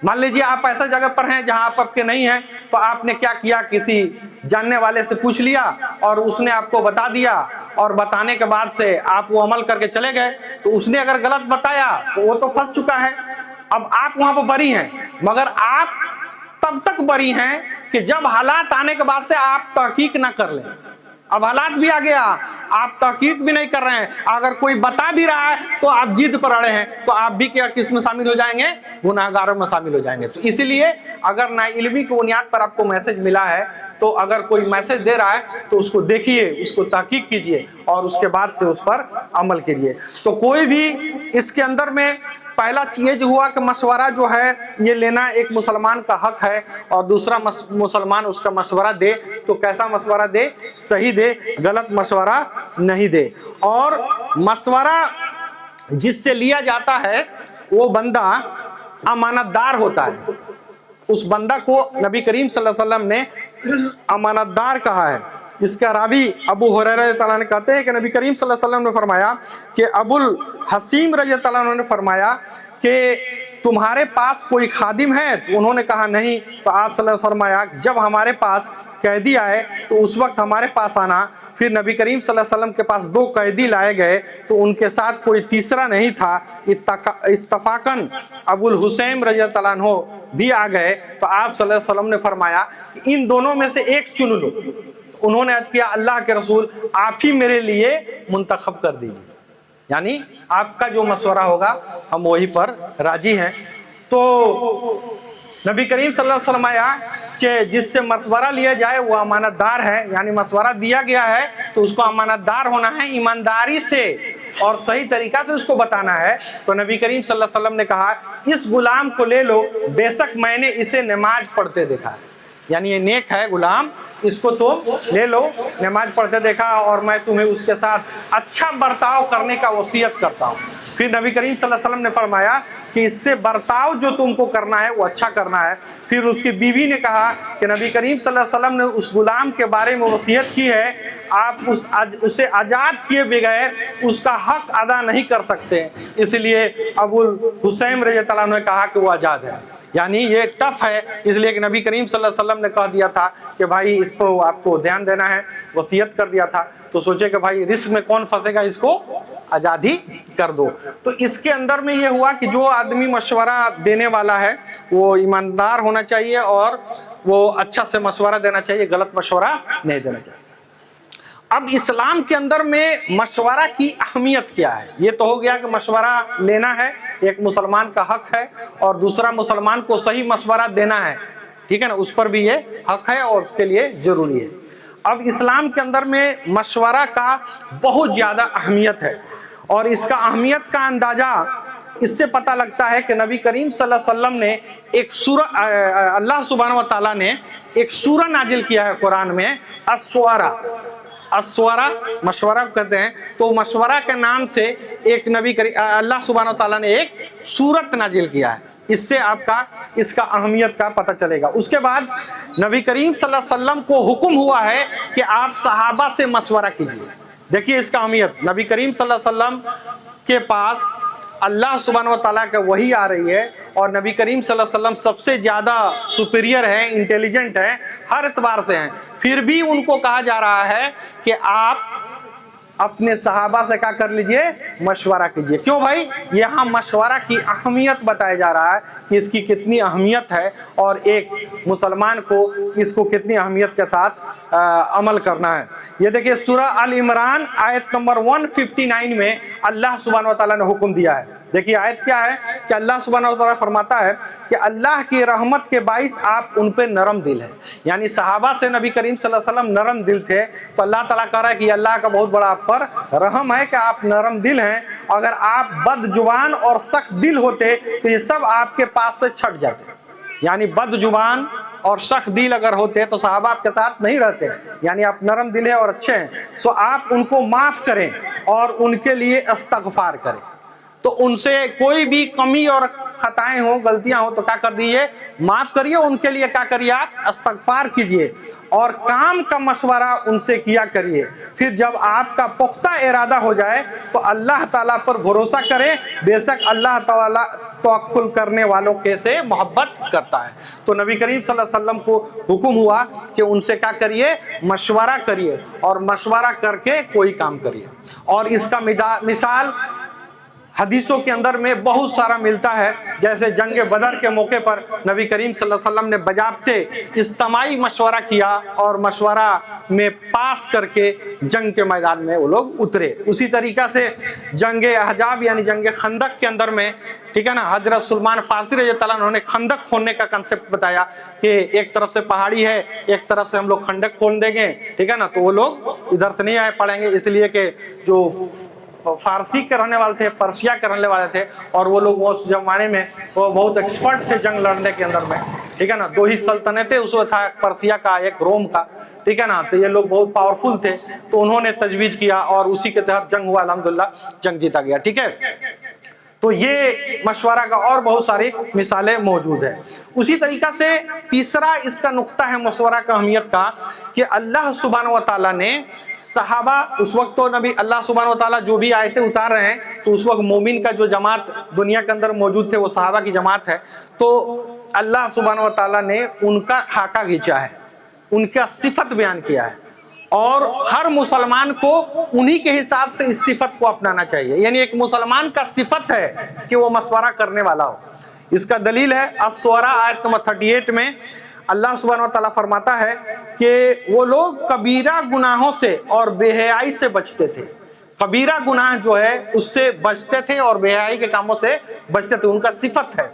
Speaker 1: मान लीजिए आप ऐसा जगह पर हैं जहां आप आपके नहीं हैं, तो आपने क्या किया, किसी जानने वाले से पूछ लिया और उसने आपको बता दिया, और बताने के बाद से आप वो अमल करके चले गए, तो उसने अगर गलत बताया तो वो तो फंस चुका है। अब आप वहां पर बरी हैं, मगर आप तब तक बरी हैं कि जब हालात आने के बाद से आप तहकीक ना कर लें। अब हालात भी आ गया, आप तहकीक भी नहीं कर रहे हैं, अगर कोई बता भी रहा है तो आप जिद पर अड़े हैं, तो आप भी क्या किस में शामिल हो जाएंगे, गुनाहगारों में शामिल हो जाएंगे। तो इसीलिए अगर नाइल्मी की बुनियाद पर आपको मैसेज मिला है तो अगर कोई मैसेज दे रहा है तो उसको देखिए, उसको तहकीक कीजिए और उसके बाद से उस पर अमल कीजिए। तो कोई भी इसके अंदर में पहला चीज हुआ कि मशवरा जो है ये लेना एक मुसलमान का हक है, और दूसरा मुसलमान उसका मशवरा दे तो कैसा मशवरा दे, सही दे, गलत मशवरा नहीं दे। और मशवरा जिससे लिया जाता है वो बंदा अमानतदार होता है। उस बंदा को नबी करीम सल्लल्लाहु अलैहि वसल्लम ने अमानतदार कहा है। इसका रावी अबू हुरैरा रज़ियल्लाहु अन्हु कहते हैं कि नबी करीम सल्लल्लाहु अलैहि वसल्लम ने फरमाया कि अबुल हसीम रज़ियल्लाहु अन्हु ने फरमाया कि तुम्हारे पास कोई खादिम है, तो उन्होंने कहा नहीं। तो आप सल्लल्लाहु अलैहि वसल्लम फरमाया जब हमारे पास कैदी आए तो उस वक्त हमारे पास आना। फिर नबी करीम सल्लल्लाहु अलैहि वसल्लम के पास 2 कैदी लाए गए तो उनके साथ कोई तीसरा नहीं था। इत्तफाकन अबुल हुसैन रज़ियल्लाहु अन्हु भी आ गए, तो आप सल्लल्लाहु अलैहि वसल्लम ने फरमाया कि इन दोनों में से एक चुन लो। उन्होंने अर्ज किया अल्लाह के रसूल आप ही मेरे लिए मुंतखब कर दीजिए, यानी आपका जो मशवरा होगा हम वही पर राजी हैं। तो नबी करीम सल्लल्लाहु अलैहि वसल्लम आया कि जिससे मशवरा लिया जाए वो अमानतदार है, यानी मशवरा दिया गया है तो उसको अमानतदार होना है, ईमानदारी से और सही तरीका से उसको बताना है। तो नबी करीम सल्लल्लाहु अलैहि वसल्लम ने कहा इस गुलाम को ले लो, बेशक मैंने इसे नमाज पढ़ते देखा है, यानी ये नेक है गुलाम, इसको तो ले लो, नमाज पढ़ते देखा और मैं तुम्हें उसके साथ अच्छा बर्ताव करने का वसीयत करता हूँ। फिर नबी करीम सल्लल्लाहु अलैहि वसल्लम ने फरमाया कि इससे बर्ताव जो तुमको करना है वो अच्छा करना है। फिर उसकी बीवी ने कहा कि नबी करीम सल्लल्लाहु अलैहि वसल्लम ने उस गुलाम के बारे में वसीयत की है, आप उसे आज़ाद किए बगैर उसका हक अदा नहीं कर सकते, इसलिए अबुल हुसैन रज़ियल्लाहु अन्हु ने कहा कि वो आज़ाद है। यानी ये टफ है, इसलिए कि नबी करीम सल्लल्लाहु अलैहि वसल्लम ने कह दिया था कि भाई इसको आपको ध्यान देना है, वसीयत कर दिया था। तो सोचे कि भाई रिस्क में कौन फंसेगा, इसको आज़ादी कर दो। तो इसके अंदर में ये हुआ कि जो आदमी मशवरा देने वाला है वो ईमानदार होना चाहिए और वो अच्छा से मशवरा देना चाहिए, गलत मशवरा नहीं देना चाहिए। अब इस्लाम के अंदर में मशवरा की अहमियत क्या है, ये तो हो गया कि मशवरा लेना है, एक मुसलमान का हक है, और दूसरा मुसलमान को सही मशवरा देना है, ठीक है ना, उस पर भी ये हक है और उसके लिए जरूरी है। अब इस्लाम के अंदर में मशवरा का बहुत ज़्यादा अहमियत है, और इसका अहमियत का अंदाज़ा इससे पता लगता है कि नबी करीम सल्लल्लाहु अलैहि वसल्लम ने एक सूरह, अल्लाह सुब्हानहू व तआला ने एक सूरह नाजिल किया है कुरान में, अस्वरा मशवरा कहते हैं। तो मशवरा के नाम से एक नबी अल्लाह सुब्हानहू व तआला ने एक सूरत नाजिल किया है, इससे आपका इसका अहमियत का पता चलेगा। उसके बाद नबी करीम सल्लल्लाहु अलैहि वसल्लम को हुक्म हुआ है कि आप सहाबा से मशवरा कीजिए। देखिए इसका अहमियत, नबी करीम सल्लल्लाहु अलैहि वसल्लम के पास अल्लाह सुब्हान व तआला का वही आ रही है, और नबी करीम सल्लल्लाहु अलैहि वसल्लम सबसे ज़्यादा सुपीरियर है, इंटेलिजेंट है, हर एतबार से हैं, फिर भी उनको कहा जा रहा है कि आप अपने सहाबा से क्या कर लीजिए, मशवरा कीजिए। क्यों भाई? यहाँ मशवरा की अहमियत बताया जा रहा है कि इसकी कितनी अहमियत है और एक मुसलमान को इसको कितनी अहमियत के साथ अमल करना है। ये देखिए सूरह अल इमरान आयत नंबर 159 में अल्लाह सुब्हान व तआला ने हुक्म दिया है। देखिए आयत क्या है कि अल्लाह सुब्हान व तआला फरमाता है कि अल्लाह की रहमत के बाइस आप उन पे नरम दिल है, यानी सहाबा से नबी करीम सल्लल्लाहु अलैहि वसल्लम नरम दिल थे, तो अल्लाह ताला कह रहा है कि अल्लाह का बहुत बड़ा आप पर रहम है कि आप नरम दिल हैं। अगर आप बदजुबान और सख्त दिल होते तो ये सब आपके पास से छट जाते, यानी बदजुबान और सख्त दिल अगर होते तो सहाबा आपके साथ नहीं रहते, यानी आप नरम दिल है और अच्छे हैं। सो आप उनको माफ करें और उनके लिए इस्तगफार करें, तो उनसे कोई भी कमी और खताएं हो, गलतियां हो, तो क्या कर दीजिए, माफ करिए, उनके लिए क्या करिए, आप इस्तगफार कीजिए और काम का मशवरा उनसे किया करिए। फिर जब आपका पुख्ता इरादा हो जाए तो अल्लाह ताला पर भरोसा करें, बेशक अल्लाह ताला तवक्कुल करने वालों के से मोहब्बत करता है। तो नबी करीम सल्लल्लाहु अलैहि वसल्लम को हुक्म हुआ कि उनसे क्या करिए, मशवरा करिए और मशवरा करके कोई काम करिए। और इसका मिसाल हदीसों के अंदर में बहुत सारा मिलता है, जैसे जंग बदर के मौके पर नबी करीम सल्लल्लाहु अलैहि वसल्लम ने बजाबते इज्तिमाई मशवरा किया और मशवरा में पास करके जंग के मैदान में वो लोग उतरे। उसी तरीका से जंग अहजाब यानी जंग खंदक के अंदर में, ठीक है ना, हजरत सलमान फारसी रज़ियल्लाहु अन्हु ने खंदक खोदने का कंसेप्ट बताया कि एक तरफ से पहाड़ी है, एक तरफ से हम लोग खंडक खोद देंगे, ठीक है ना, तो वो लोग इधर से नहीं आए पड़ेंगे, इसलिए कि जो फारसी के रहने वाले थे, पर्शिया के रहने वाले थे, और वो लोग उस जमाने में वो बहुत एक्सपर्ट थे जंग लड़ने के अंदर में, ठीक है ना। दो ही सल्तनतें उसमें था, एक पर्शिया का एक रोम का, ठीक है ना, तो ये लोग बहुत पावरफुल थे, तो उन्होंने तजवीज किया और उसी के तहत जंग हुआ, अल्हम्दुलिल्लाह जंग जीता गया, ठीक है। तो ये मशवरा का और बहुत सारी मिसालें मौजूद है। उसी तरीका से तीसरा इसका नुक्ता है मशवरा का अहमियत का कि अल्लाह सुब्हानहू व तआला ने सहाबा, उस वक्त तो नबी अल्लाह सुब्हानहू व तआला जो भी आयतें उतार रहे हैं, तो उस वक्त मोमिन का जो जमात दुनिया के अंदर मौजूद थे वो सहाबा की जमात है, तो अल्लाह सुब्हानहू व तआला ने उनका खाका खींचा है, उनका सिफत बयान किया है, और हर मुसलमान को उन्हीं के हिसाब से इस सिफत को अपनाना चाहिए। यानी एक मुसलमान का सिफत है कि वो मशवरा करने वाला हो। इसका दलील है अश-शुअरा आयत नंबर 38 में अल्लाह सुब्हानहू व तआला फरमाता है कि वो लोग कबीरा गुनाहों से और बेहयाई से बचते थे। कबीरा गुनाह जो है उससे बचते थे और बेहयाई के कामों से बचते थे, उनका सिफत है।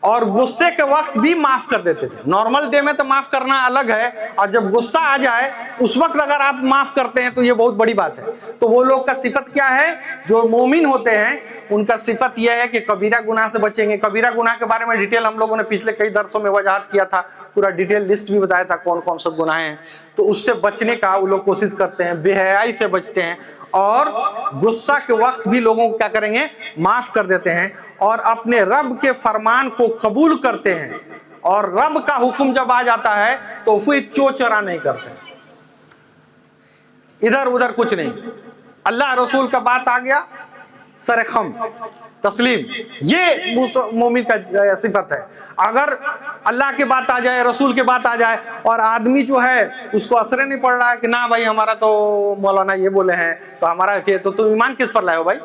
Speaker 1: और गुस्से के वक्त भी माफ कर देते थे। नॉर्मल डे में तो माफ करना अलग है, और जब गुस्सा आ जाए उस वक्त अगर आप माफ करते हैं तो ये बहुत बड़ी बात है। तो वो लोग का सिफत क्या है, जो मोमिन होते हैं उनका सिफत यह है कि कबीरा गुनाह से बचेंगे। कबीरा गुनाह के बारे में डिटेल हम लोगों ने पिछले कई दरसों में वजाहत किया था, पूरा डिटेल लिस्ट भी बताया था कौन कौन सब गुनाह हैं। तो उससे बचने का वो लोग कोशिश करते हैं, बेहयाई से बचते हैं, और गुस्सा के वक्त भी लोगों को क्या करेंगे, माफ कर देते हैं, और अपने रब के फरमान को कबूल करते हैं। और रब का हुक्म जब आ जाता है तो फिर चोचरा नहीं करते, इधर उधर कुछ नहीं। अल्लाह रसूल का बात आ गया, सरे खम तस्लीम, ये मोमिन का सिफत है। अगर अल्लाह की बात आ जाए, रसूल की बात आ जाए, और आदमी जो है उसको असर नहीं पड़ रहा है कि ना भाई हमारा तो मौलाना ये बोले हैं तो हमारा तो तुम ईमान किस पर लाए हो भाई?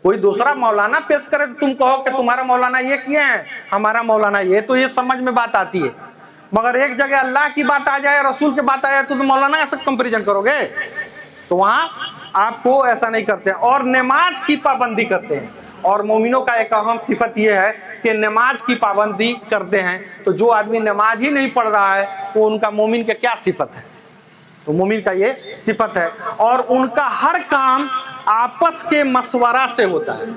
Speaker 1: कोई दूसरा मौलाना पेश करे तो तुम कहो कि तुम्हारा मौलाना ये किए हैं, हमारा मौलाना ये, तो ये समझ में बात आती है। मगर एक जगह अल्लाह की बात आ जाए, रसूल की बात आ जाए, तो तुम मौलाना ऐसा कंपेरिजन करोगे, तो वहां आपको ऐसा नहीं करते हैं। और नमाज की पाबंदी करते हैं, और मोमिनों का एक अहम सिफत यह है कि नमाज की पाबंदी करते हैं। तो जो आदमी नमाज ही नहीं पढ़ रहा है वो उनका मोमिन का क्या सिफत है? तो मोमिन का ये सिफत है। और उनका हर काम आपस के मशवरा से होता है।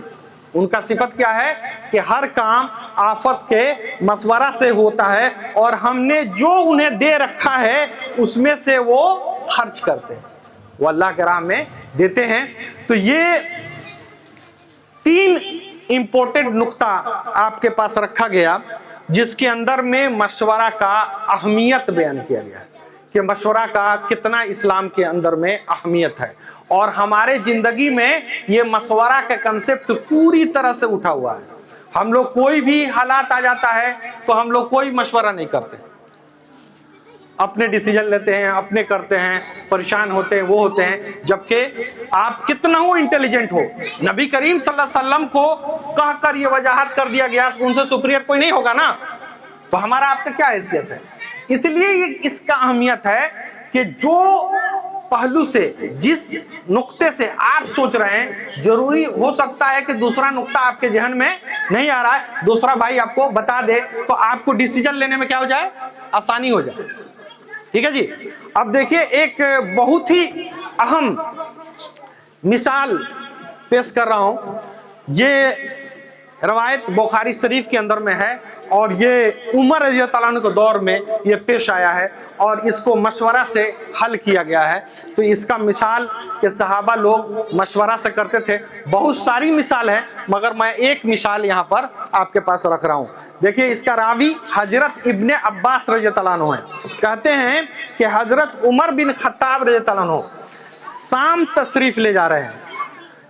Speaker 1: उनका सिफत क्या है कि हर काम आपस के मशवरा से होता है, और हमने जो उन्हें दे रखा है उसमें से वो खर्च करते हैं, वो अल्लाह के राह में देते हैं। तो ये तीन इंपॉर्टेंट नुक्ता आपके पास रखा गया जिसके अंदर में मशवरा का अहमियत बयान किया गया कि मशवरा का कितना इस्लाम के अंदर में अहमियत है, और हमारे जिंदगी में ये मशवरा का कंसेप्ट पूरी तरह से उठा हुआ है। हम लोग कोई भी हालात आ जाता है तो हम लोग कोई मशवरा नहीं करते, अपने डिसीजन लेते हैं, अपने करते हैं, परेशान होते हैं, वो होते हैं। जबकि आप कितना हो इंटेलिजेंट हो, नबी करीम सल्लल्लाहु अलैहि वसल्लम को कहकर ये वजाहत कर दिया गया, उनसे सुपीरियर कोई नहीं होगा ना, तो हमारा आपका क्या हैसियत है। इसलिए ये इसका अहमियत है कि जो पहलू से, जिस नुक्ते से आप सोच रहे हैं, जरूरी हो सकता है कि दूसरा नुक्ता आपके जहन में नहीं आ रहा है, दूसरा भाई आपको बता दे तो आपको डिसीजन लेने में क्या हो जाए, आसानी हो जाए। ठीक है जी। अब देखिए एक बहुत ही अहम मिसाल पेश कर रहा हूं, ये रवायत बुखारी शरीफ के अंदर में है, और ये उमर रज़ी अल्लाह अन्हु के दौर में ये पेश आया है और इसको मशवरा से हल किया गया है। तो इसका मिसाल के सहाबा लोग मशवरा से करते थे। बहुत सारी मिसाल है, मगर मैं एक मिसाल यहाँ पर आपके पास रख रहा हूँ। देखिए इसका रावी हजरत इब्ने अब्बास रज़ी अल्लाह अन्हु है। कहते हैं कि हजरत उमर बिन खत्ताब रज़ी अल्लाह अन्हु शाम तशरीफ ले जा रहे हैं।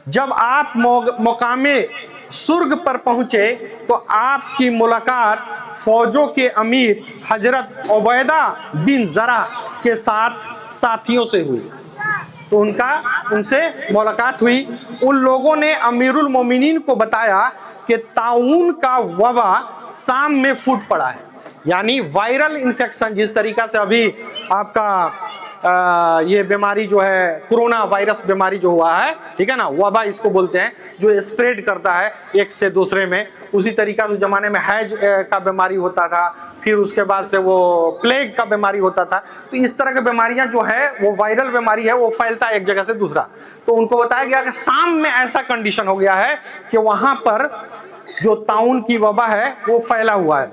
Speaker 1: जब आप मुकामे सुर्ग पर पहुंचे तो आपकी मुलाकात फौजों के अमीर हजरत उबैदा बिन जरा के साथ साथियों से हुई। तो उनसे मुलाकात हुई। उन लोगों ने अमीरुल मोमिनीन को बताया कि ताउन का वबा शाम में फूट पड़ा है, यानी वायरल इन्फेक्शन, जिस तरीका से अभी आपका ये बीमारी जो है कोरोना वायरस बीमारी जो हुआ है, ठीक है ना, वबा इसको बोलते हैं, जो स्प्रेड करता है एक से दूसरे में। उसी तरीका से जमाने में हैज का बीमारी होता था, फिर उसके बाद से वो प्लेग का बीमारी होता था। तो इस तरह की बीमारियां जो है वो वायरल बीमारी है, वो फैलता है एक जगह से दूसरा। तो उनको बताया गया कि शाम में ऐसा कंडीशन हो गया है कि वहां पर जो ताउन की वबा है वो फैला हुआ है।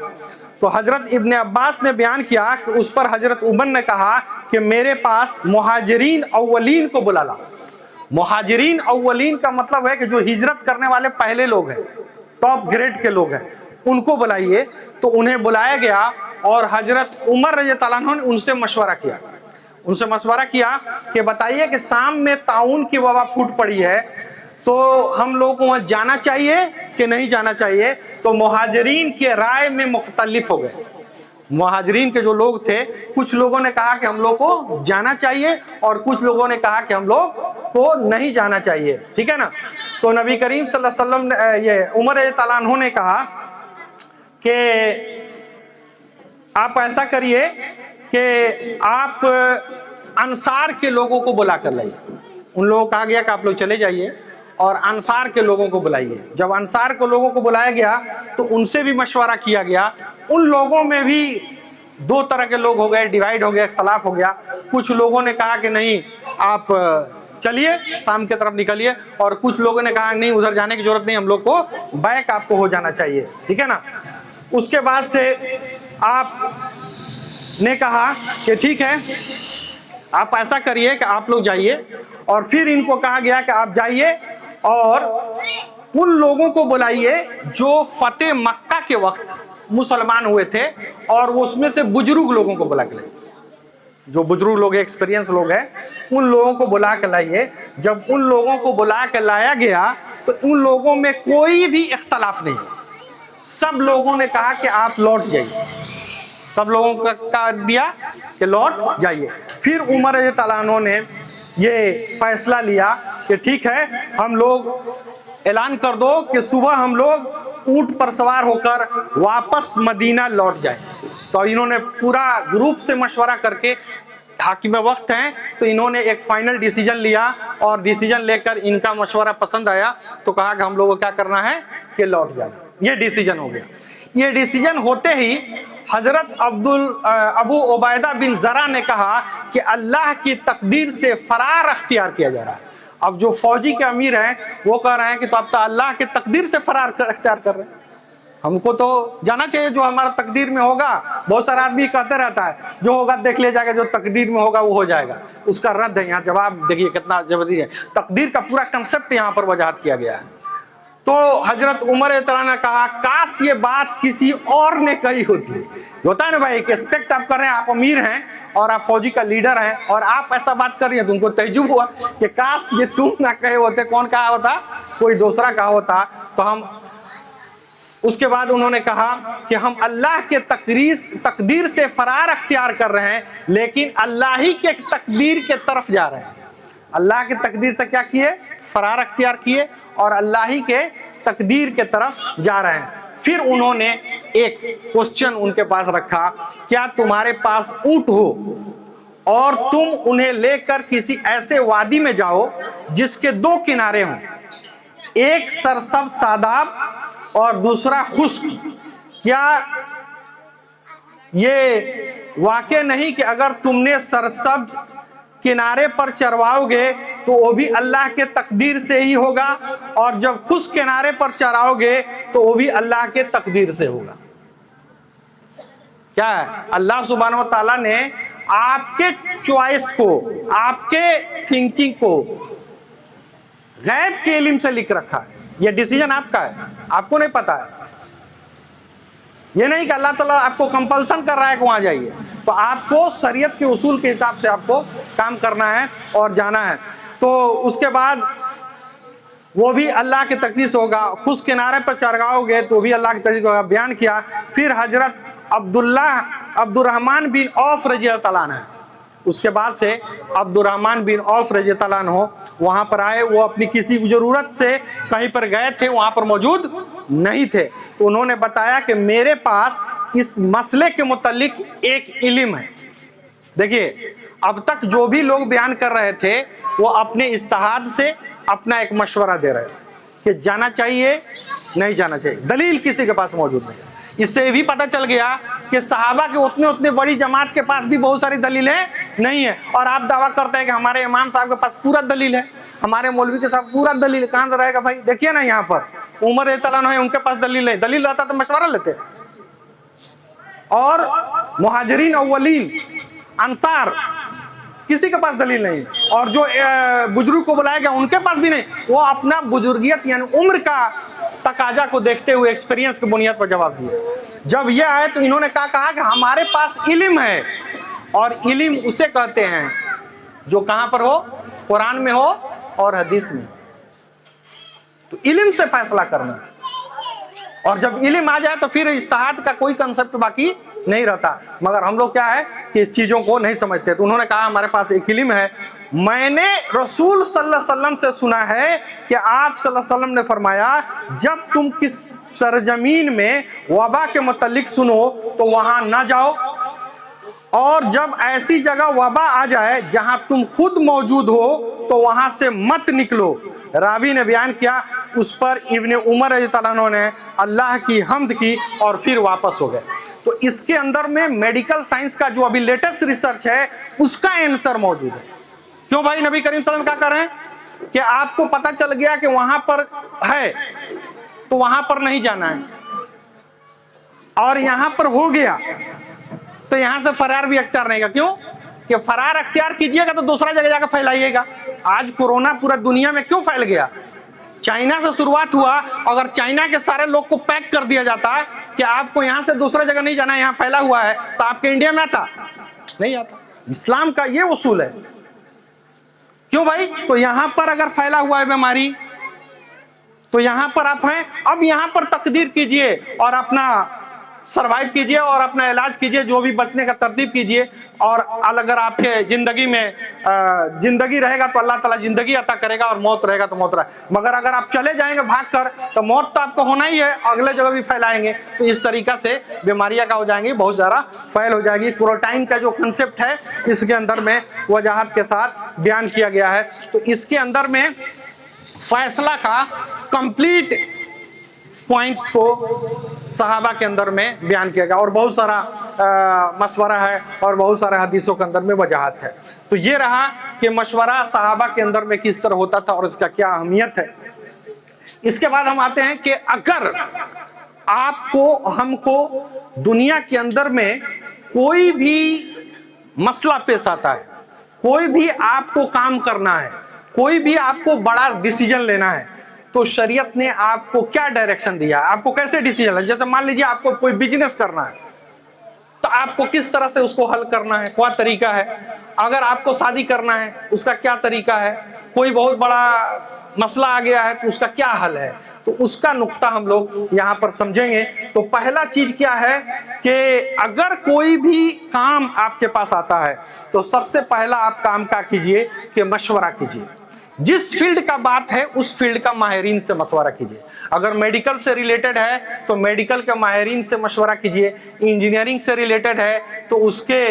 Speaker 1: तो हजरत इब्ने अब्बास ने बयान किया कि उस पर हजरत उमर ने कहा कि मेरे पास मुहाजिरीन अव्वलीन को बुला ला। मुहाजिरीन अव्वलीन का मतलब है कि जो हिजरत करने वाले पहले लोग हैं, टॉप ग्रेड के लोग हैं, उनको बुलाइए। तो उन्हें बुलाया गया और हजरत उमर रज़ी अल्लाह अन्हु ने उनसे मशवरा किया कि बताइए कि शाम में ताउन की वबा फूट पड़ी है, तो हम लोग को वहां जाना चाहिए कि नहीं जाना चाहिए। तो मुहाजिरीन के राय में मुख्तलिफ हो गए। मुहाजिरीन के जो लोग थे, कुछ लोगों ने कहा कि हम लोग को जाना चाहिए और कुछ लोगों ने कहा कि हम लोग को नहीं जाना चाहिए। ठीक है ना। तो नबी करीम सल्लल्लाहु अलैहि वसल्लम ने, ये उमर रज़ियल्लाहु अन्हु ने कहा कि आप ऐसा करिए कि आप अंसार के लोगों को बुला कर लाइए। उन लोगों को कहा गया कि आप लोग चले जाइए और अंसार के लोगों को बुलाइए। जब अंसार के लोगों को बुलाया गया तो उनसे भी मशवरा किया गया। उन लोगों में भी दो तरह के लोग हो गए, डिवाइड हो गया, इख्तलाफ हो गया। कुछ लोगों ने कहा कि नहीं आप चलिए शाम की तरफ निकलिए, और कुछ लोगों ने कहा नहीं उधर जाने की जरूरत नहीं, हम लोग को बैक आपको हो जाना चाहिए। ठीक है ना। उसके बाद से आप ने कहा कि ठीक है आप ऐसा करिए कि आप लोग जाइए, और फिर इनको कहा गया कि आप जाइए और उन लोगों को बुलाइए जो फतेह मक्का के वक्त मुसलमान हुए थे, और उसमें से बुजुर्ग लोगों को बुला के लाइए। जो बुजुर्ग लोग एक्सपीरियंस लोग हैं उन लोगों को बुला के लाइए। जब उन लोगों को बुला के लाया गया तो उन लोगों में कोई भी इख्तलाफ नहीं, सब लोगों ने कहा कि आप लौट जाइए। सब लोगों का कहा दिया कि लौट जाइए। फिर उमर रज़ियल्लाहु अन्हु ने ये फैसला लिया कि ठीक है हम लोग ऐलान कर दो कि सुबह हम लोग ऊंट पर सवार होकर वापस मदीना लौट जाए। तो इन्होंने पूरा ग्रुप से मशवरा करके, हाकिम वक्त हैं तो इन्होंने एक फाइनल डिसीजन लिया, और डिसीजन लेकर इनका मशवरा पसंद आया तो कहा कि हम लोगों को क्या करना है कि लौट जाना। ये डिसीजन हो गया। ये डिसीजन होते ही हजरत अबू उबैदा बिन जरा ने कहा कि अल्लाह की तकदीर से फरार अख्तियार किया जा रहा है। अब जो फौजी के अमीर हैं वो कह रहे हैं कि तो अब तो अल्लाह के तकदीर से फरार अख्तियार कर रहे हैं, हमको तो जाना चाहिए जो हमारा तकदीर में होगा। बहुत सारा आदमी कहते रहता है जो होगा देख ले जाएगा, जो तकदीर में होगा वो हो जाएगा। उसका रद्द है यहाँ, जवाब देखिए कितना जबरदस्त है। तकदीर का पूरा कंसेप्ट यहाँ पर वजाहत किया गया है। तो हजरत उमर रज़ियल्लाहु अन्हु ने कहा काश ये बात किसी और ने कही होती। होता है ना भाई, एक एक्सपेक्ट आप कर रहे हैं, आप अमीर हैं और आप फौजी का लीडर हैं और आप ऐसा बात कर रही हैं, तुमको तजुब हुआ कि काश ये तुम ना कहे होते। कौन कहा होता? कोई दूसरा कहा होता। तो हम उसके बाद उन्होंने कहा कि हम अल्लाह के तकदीर से फरार अख्तियार कर रहे हैं, लेकिन अल्लाह ही के तकदीर के तरफ जा रहे हैं। अल्लाह के तकदीर से क्या किए? फरार अख्तियार किए और अल्लाह ही के तकदीर के तरफ जा रहे हैं। फिर उन्होंने एक क्वेश्चन उनके पास रखा, क्या तुम्हारे पास ऊंट हो और तुम उन्हें लेकर किसी ऐसे वादी में जाओ जिसके दो किनारे हों, एक सरसब्ज शादाब और दूसरा खुश्क, क्या ये वाक़ई नहीं कि अगर तुमने सरसब्ज किनारे पर चरवाओगे तो वो भी अल्लाह के तकदीर से ही होगा, और जब खुश्क किनारे पर चराओगे तो वो भी अल्लाह के तकदीर से होगा। क्या है? अल्लाह सुब्हानहू व तआला ने आपके चॉइस को, आपके थिंकिंग को गैब के इल्म से लिख रखा है। ये डिसीजन आपका है, आपको नहीं पता है। ये नहीं कि अल्लाह ताला आपको कंपल्सन कर रहा है कि वहां जाइए, तो आपको शरीयत के उसूल के हिसाब से आपको काम करना है और जाना है। तो उसके बाद वो भी अल्लाह के तकदीर से होगा। खुश किनारे पर चरगाओगे तो भी अल्लाह के तकदीर से होगा, बयान किया। फिर हजरत अब्दुर्रहमान बिन औफ रज़ियल्लाहु अन्हु, उसके बाद से अब्दुर्रहमान बिन औफ रज़ियल्लाहु अन्हु वहाँ पर आए। वो अपनी किसी ज़रूरत से कहीं पर गए थे, वहाँ पर मौजूद नहीं थे, तो उन्होंने बताया कि मेरे पास इस मसले के मुतालिक एक इल्म है। देखिए, अब तक जो भी लोग बयान कर रहे थे वो अपने इज्तिहाद से अपना एक मशवरा दे रहे थे कि जाना चाहिए नहीं जाना चाहिए, दलील किसी के पास मौजूद नहीं। इससे भी पता चल गया कि सहाबा के उतने बड़ी जमात के पास भी बहुत सारी दलीलें नहीं है, और आप दावा करते हैं कि हमारे इमाम साहब के पास पूरा दलील है, हमारे मौलवी के साथ पूरा दलील। कहाँ से रहेगा भाई? देखिए ना, यहाँ पर उमर रज़ियल्लाहु अन्हु है, उनके पास दलील नहीं। दलील रहता तो मशवरा लेते। और मुहाजिरीन अव्वलीन अंसार किसी के पास दलील नहीं, और जो बुजुर्ग को बुलाया गया उनके पास भी नहीं। वो अपना बुजुर्गियत यानी उम्र का तकाजा को देखते हुए एक्सपीरियंस की बुनियाद पर जवाब दिए। जब ये आए तो इन्होंने कहा कि हमारे पास इल्म है, और इल्म उसे कहते हैं जो कहां पर हो? कुरान में हो और हदीस में। तो इल्म से फैसला करना है, और जब इल्म आ जाए तो फिर इज्तिहाद का कोई कंसेप्ट बाकी नहीं रहता। मगर हम लोग क्या है कि इस चीजों को नहीं समझते। तो उन्होंने कहा हमारे पास एक इल्म है। मैंने रसूल सल्लल्लाहु अलैहि वसल्लम से सुना है कि आप सल्लल्लाहु अलैहि वसल्लम ने फरमाया, जब तुम किस सरजमीन में वबा के मुतालिक सुनो तो वहां ना जाओ, और जब ऐसी जगह वबा आ जाए जहां तुम खुद मौजूद हो तो वहां से मत निकलो। रावी ने बयान किया, उस पर इब्ने उमर रज़ियल्लाहु अन्हु ने अल्लाह की हम्द की और फिर वापस हो गए। तो इसके अंदर में मेडिकल साइंस का जो अभी लेटेस्ट रिसर्च है उसका आंसर मौजूद है। क्यों भाई? नबी करीम सल्लल्लाहु अलैहि वसल्लम क्या कर रहे हैं कि आपको पता चल गया कि वहां पर है तो वहां पर नहीं जाना है, और यहां पर हो गया तो यहां से फरार भी अख्तियार नहीं का। क्यों? कि फरार अख्तियार कीजिएगा तो दूसरा जगह जाकर फैलाइएगा। आज कोरोना पूरा दुनिया में क्यों फैल गया? चाइना से शुरुआत हुआ। अगर चाइना के सारे लोग को पैक कर दिया जाता है कि आपको यहां से दूसरा जगह नहीं जाना है, यहां फैला हुआ है, तो आपके इंडिया में आता? नहीं आता। इस्लाम का ये उसूल है। क्यों भाई? तो यहां पर अगर फैला हुआ है बीमारी तो यहां पर आप हैं, अब यहां पर तकदीर कीजिए और अपना सरवाइव कीजिए और अपना इलाज कीजिए, जो भी बचने का तरतीब कीजिए। और अगर आपके जिंदगी में जिंदगी रहेगा तो अल्लाह ताला जिंदगी अता करेगा, और मौत रहेगा तो मौत रहेगा। मगर अगर आप चले जाएंगे भाग कर तो मौत तो आपको होना ही है, अगले जगह भी फैलाएंगे। तो इस तरीका से बीमारियां का हो जाएंगी, बहुत ज़्यादा फैल हो जाएगी। क्वारंटाइन का जो कंसेप्ट है इसके अंदर में वजाहत के साथ बयान किया गया है। तो इसके अंदर में फैसला का कंप्लीट पॉइंट्स को सहाबा के अंदर में बयान किया गया, और बहुत सारा मशवरा है और बहुत सारे हदीसों के अंदर में वजाहत है। तो ये रहा कि मशवरा सहाबा के अंदर में किस तरह होता था और इसका क्या अहमियत है। इसके बाद हम आते हैं कि अगर आपको हमको दुनिया के अंदर में कोई भी मसला पेश आता है, कोई भी आपको काम करना है, कोई भी आपको बड़ा डिसीजन लेना है, तो शरीयत ने आपको क्या डायरेक्शन दिया है, आपको कैसे डिसीजन है। जैसे मान लीजिए आपको कोई बिजनेस करना है, तो आपको किस तरह से उसको हल करना है, क्या तरीका है। अगर आपको शादी करना है, उसका क्या तरीका है। कोई बहुत बड़ा मसला आ गया है, तो उसका क्या हल है। तो उसका नुक्ता हम लोग यहाँ पर समझेंगे। तो पहला चीज क्या है कि अगर कोई भी काम आपके पास आता है, तो सबसे पहला आप काम क्या कीजिए कि मशवरा कीजिए। जिस फील्ड का बात है उस फील्ड का माहिरीन से मशवरा कीजिए। अगर मेडिकल से रिलेटेड है तो मेडिकल के माहिरीन से मशवरा कीजिए। इंजीनियरिंग से रिलेटेड है तो उसके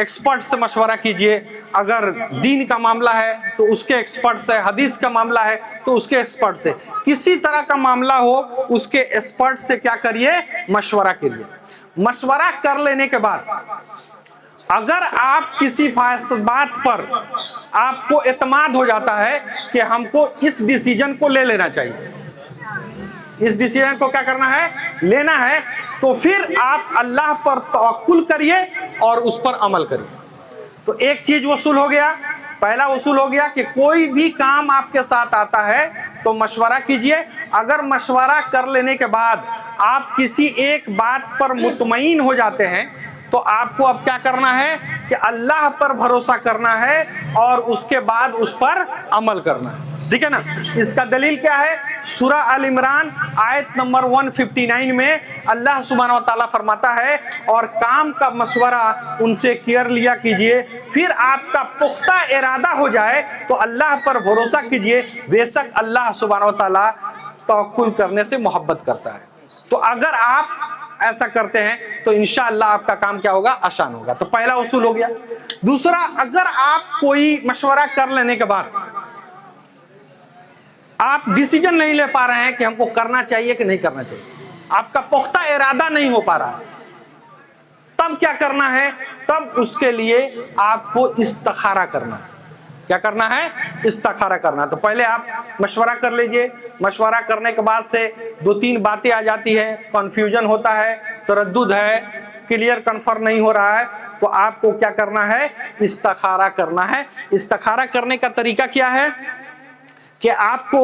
Speaker 1: एक्सपर्ट से मशवरा कीजिए। अगर दीन का मामला है तो उसके एक्सपर्ट से, हदीस का मामला है तो उसके एक्सपर्ट से, किसी तरह का मामला हो उसके एक्सपर्ट से क्या करिए, मशवरा करिए। मशवरा कर लेने के बाद अगर आप किसी बात पर आपको एतमाद हो जाता है कि हमको इस डिसीजन को ले लेना चाहिए, इस डिसीजन को क्या करना है, लेना है, तो फिर आप अल्लाह पर तवक्कुल करिए और उस पर अमल करिए। तो एक चीज वसूल हो गया, पहला वसूल हो गया कि कोई भी काम आपके साथ आता है तो मशवरा कीजिए। अगर मशवरा कर लेने के बाद आप किसी एक बात पर मुतमईन हो जाते हैं तो आपको अब क्या करना है कि अल्लाह पर भरोसा करना है और उसके बाद उस पर अमल करना है। ठीक है ना। इसका दलील क्या है, सूरा अल इमरान आयत नंबर 159 में अल्लाह सुब्हानहू व तआला फरमाता है, और काम का मशवरा उनसे केयर लिया कीजिए, फिर आपका पुख्ता इरादा हो जाए तो अल्लाह पर भरोसा कीजिए, बेशक अल्लाह सुब्हानहू व तआला तवक्कुल करने से मोहब्बत करता है। तो अगर आप ऐसा करते हैं तो इंशाअल्लाह आपका काम क्या होगा, आसान होगा। तो पहला उसूल हो गया। दूसरा, अगर आप कोई मशवरा कर लेने के बाद आप डिसीजन नहीं ले पा रहे हैं कि हमको करना चाहिए कि नहीं करना चाहिए, आपका पुख्ता इरादा नहीं हो पा रहा है, तब क्या करना है, तब उसके लिए आपको इस्तिखारा करना है। क्या करना है, इस्तिखारा करना। तो पहले आप मशवरा कर लीजिए। मशवरा करने के बाद से 2-3 बातें आ जाती है, कंफ्यूजन होता है, तरद्दुद है, क्लियर कन्फर्म नहीं हो रहा है, तो आपको क्या करना है, इस्तिखारा करना है। इस्तिखारा करने का तरीका क्या है कि आपको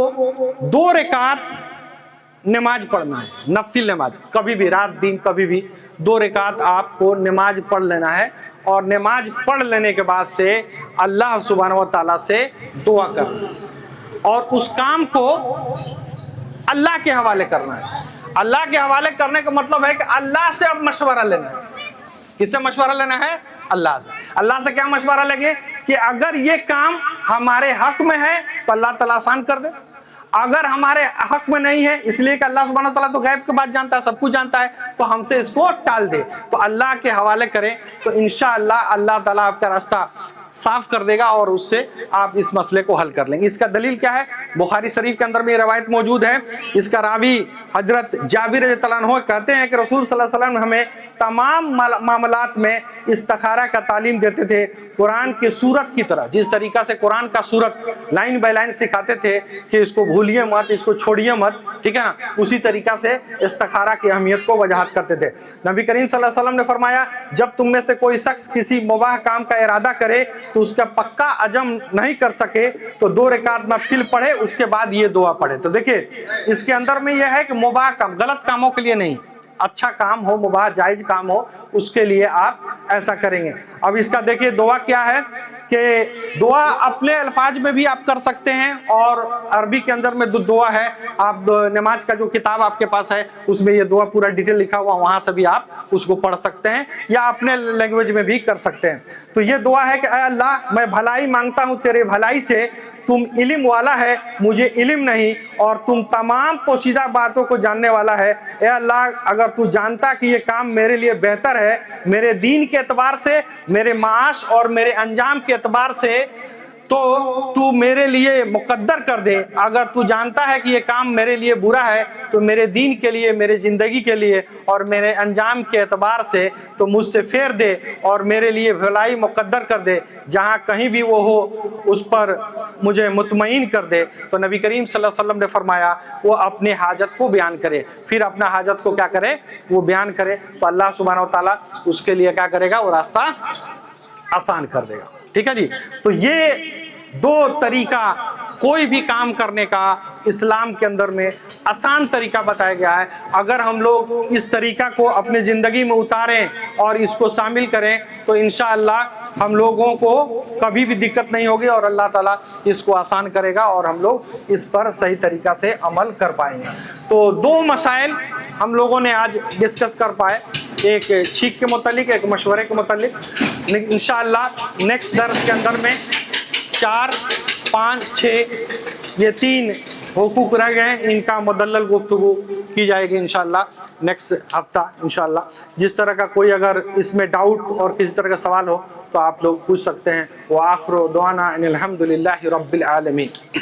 Speaker 1: 2 रकात नमाज पढ़ना है, नफिल नमाज, कभी भी रात दिन कभी भी 2 रकात आपको नमाज पढ़ लेना है। और नमाज पढ़ लेने के बाद से अल्लाह सुब्हानहू व तआला से दुआ करना और उस काम को अल्लाह के हवाले करना है। अल्लाह के हवाले करने का मतलब है कि अल्लाह से अब मशवरा लेना है। किससे मशवरा लेना है, अल्लाह से। अल्लाह से क्या मशवरा लेंगे कि अगर ये काम हमारे हक में है तो अल्लाह ताला आसान कर दे, अगर हमारे हक में नहीं है, इसलिए कि अल्लाह सुब्हानहू व तआला तो गैब के बात जानता है, सब कुछ जानता है, तो हमसे इसको टाल दे, तो अल्लाह के हवाले करें, तो इंशाअल्लाह अल्लाह ताला आपका रास्ता साफ कर देगा और उससे आप इस मसले को हल कर लेंगे। इसका दलील क्या है, बुखारी शरीफ के अंदर में ये रवायत मौजूद है। इसका रावी हजरत जाबिर रज़ियल्लाहु अन्हु कहते हैं कि रसूल सल्लल्लाहु अलैहि वसल्लम हमें तमाम मामलात में इस्तिखारा का तालीम देते थे, कुरान की सूरत की तरह। जिस तरीका से कुरान का सूरत लाइन बाय लाइन सिखाते थे कि इसको भूलिए मत, इसको छोड़िए मत, ठीक है ना, उसी तरीका से इस्तिखारा की अहमियत को वजाहत करते थे। नबी करीम सल्लल्लाहु अलैहि वसल्लम ने फरमाया, जब तुम में से कोई शख्स किसी मुबाह काम का इरादा करे तो उसका पक्का अजम नहीं कर सके तो 2 रकात नफिल पढ़े, उसके बाद ये दुआ पढ़े। तो देखिए इसके अंदर में यह है कि मुबाह काम, गलत कामों के लिए नहीं, अच्छा काम हो, मुबाह जायज काम हो, उसके लिए आप ऐसा करेंगे। अब इसका देखिए दुआ क्या है कि दुआ अपने अल्फाज में भी आप कर सकते हैं और अरबी के अंदर में दुआ है। आप नमाज का जो किताब आपके पास है उसमें ये दुआ पूरा डिटेल लिखा हुआ, वहां से भी आप उसको पढ़ सकते हैं या अपने लैंग्वेज में भी कर सकते हैं। तो ये दुआ है कि ऐ अल्लाह, मैं भलाई मांगता हूँ तेरे भलाई से, तुम इल्म वाला है, मुझे इल्म नहीं, और तुम तमाम पोशीदा बातों को जानने वाला है। ए अल्लाह, अगर तू जानता कि ये काम मेरे लिए बेहतर है, मेरे दीन के एतबार से, मेरे माश और मेरे अंजाम के एतबार से, तो तू मेरे लिए मुकद्दर कर दे। अगर तू जानता है कि ये काम मेरे लिए बुरा है तो मेरे दीन के लिए, मेरे ज़िंदगी के लिए और मेरे अंजाम के एतबार से तो मुझसे फेर दे और मेरे लिए भलाई मुकद्दर कर दे, जहाँ कहीं भी वो हो उस पर मुझे मुतमईन कर दे। तो नबी करीम सल्लल्लाहु अलैहि वसल्लम ने फरमाया वो अपने हाजत को बयान करे, फिर अपना हाजत को क्या करे, वो बयान करे, तो अल्लाह सुब्हानहू व तआला उसके लिए क्या करेगा, वो रास्ता आसान कर देगा। ठीक है जी। तो ये 2 तरीका کوئی بھی کام کرنے کا اسلام کے اندر میں آسان طریقہ بتایا گیا ہے. اگر ہم لوگ اس طریقہ کو اپنے زندگی میں اتاریں اور اس کو شامل کریں تو انشاءاللہ ہم لوگوں کو کبھی بھی دقت نہیں ہوگی اور اللہ تعالیٰ اس کو آسان کرے گا اور ہم لوگ اس پر صحیح طریقہ سے عمل کر پائیں گے. تو دو مسائل ہم لوگوں نے آج ڈسکس کر پائے, ایک چھینک کے متعلق, ایک مشورے کے متعلق. انشاءاللہ نیکسٹ درس کے اندر میں 4, 5, 6 یہ 3 حقوق رہ گئے ہیں, ان کا مدلل گفتگو کی جائے گی انشاءاللہ نیکسٹ ہفتہ انشاءاللہ. جس طرح کا کوئی اگر اس میں ڈاؤٹ اور کسی طرح کا سوال ہو تو آپ لوگ پوچھ سکتے ہیں. وآخر دعوانا ان الحمدللہ رب العالمین.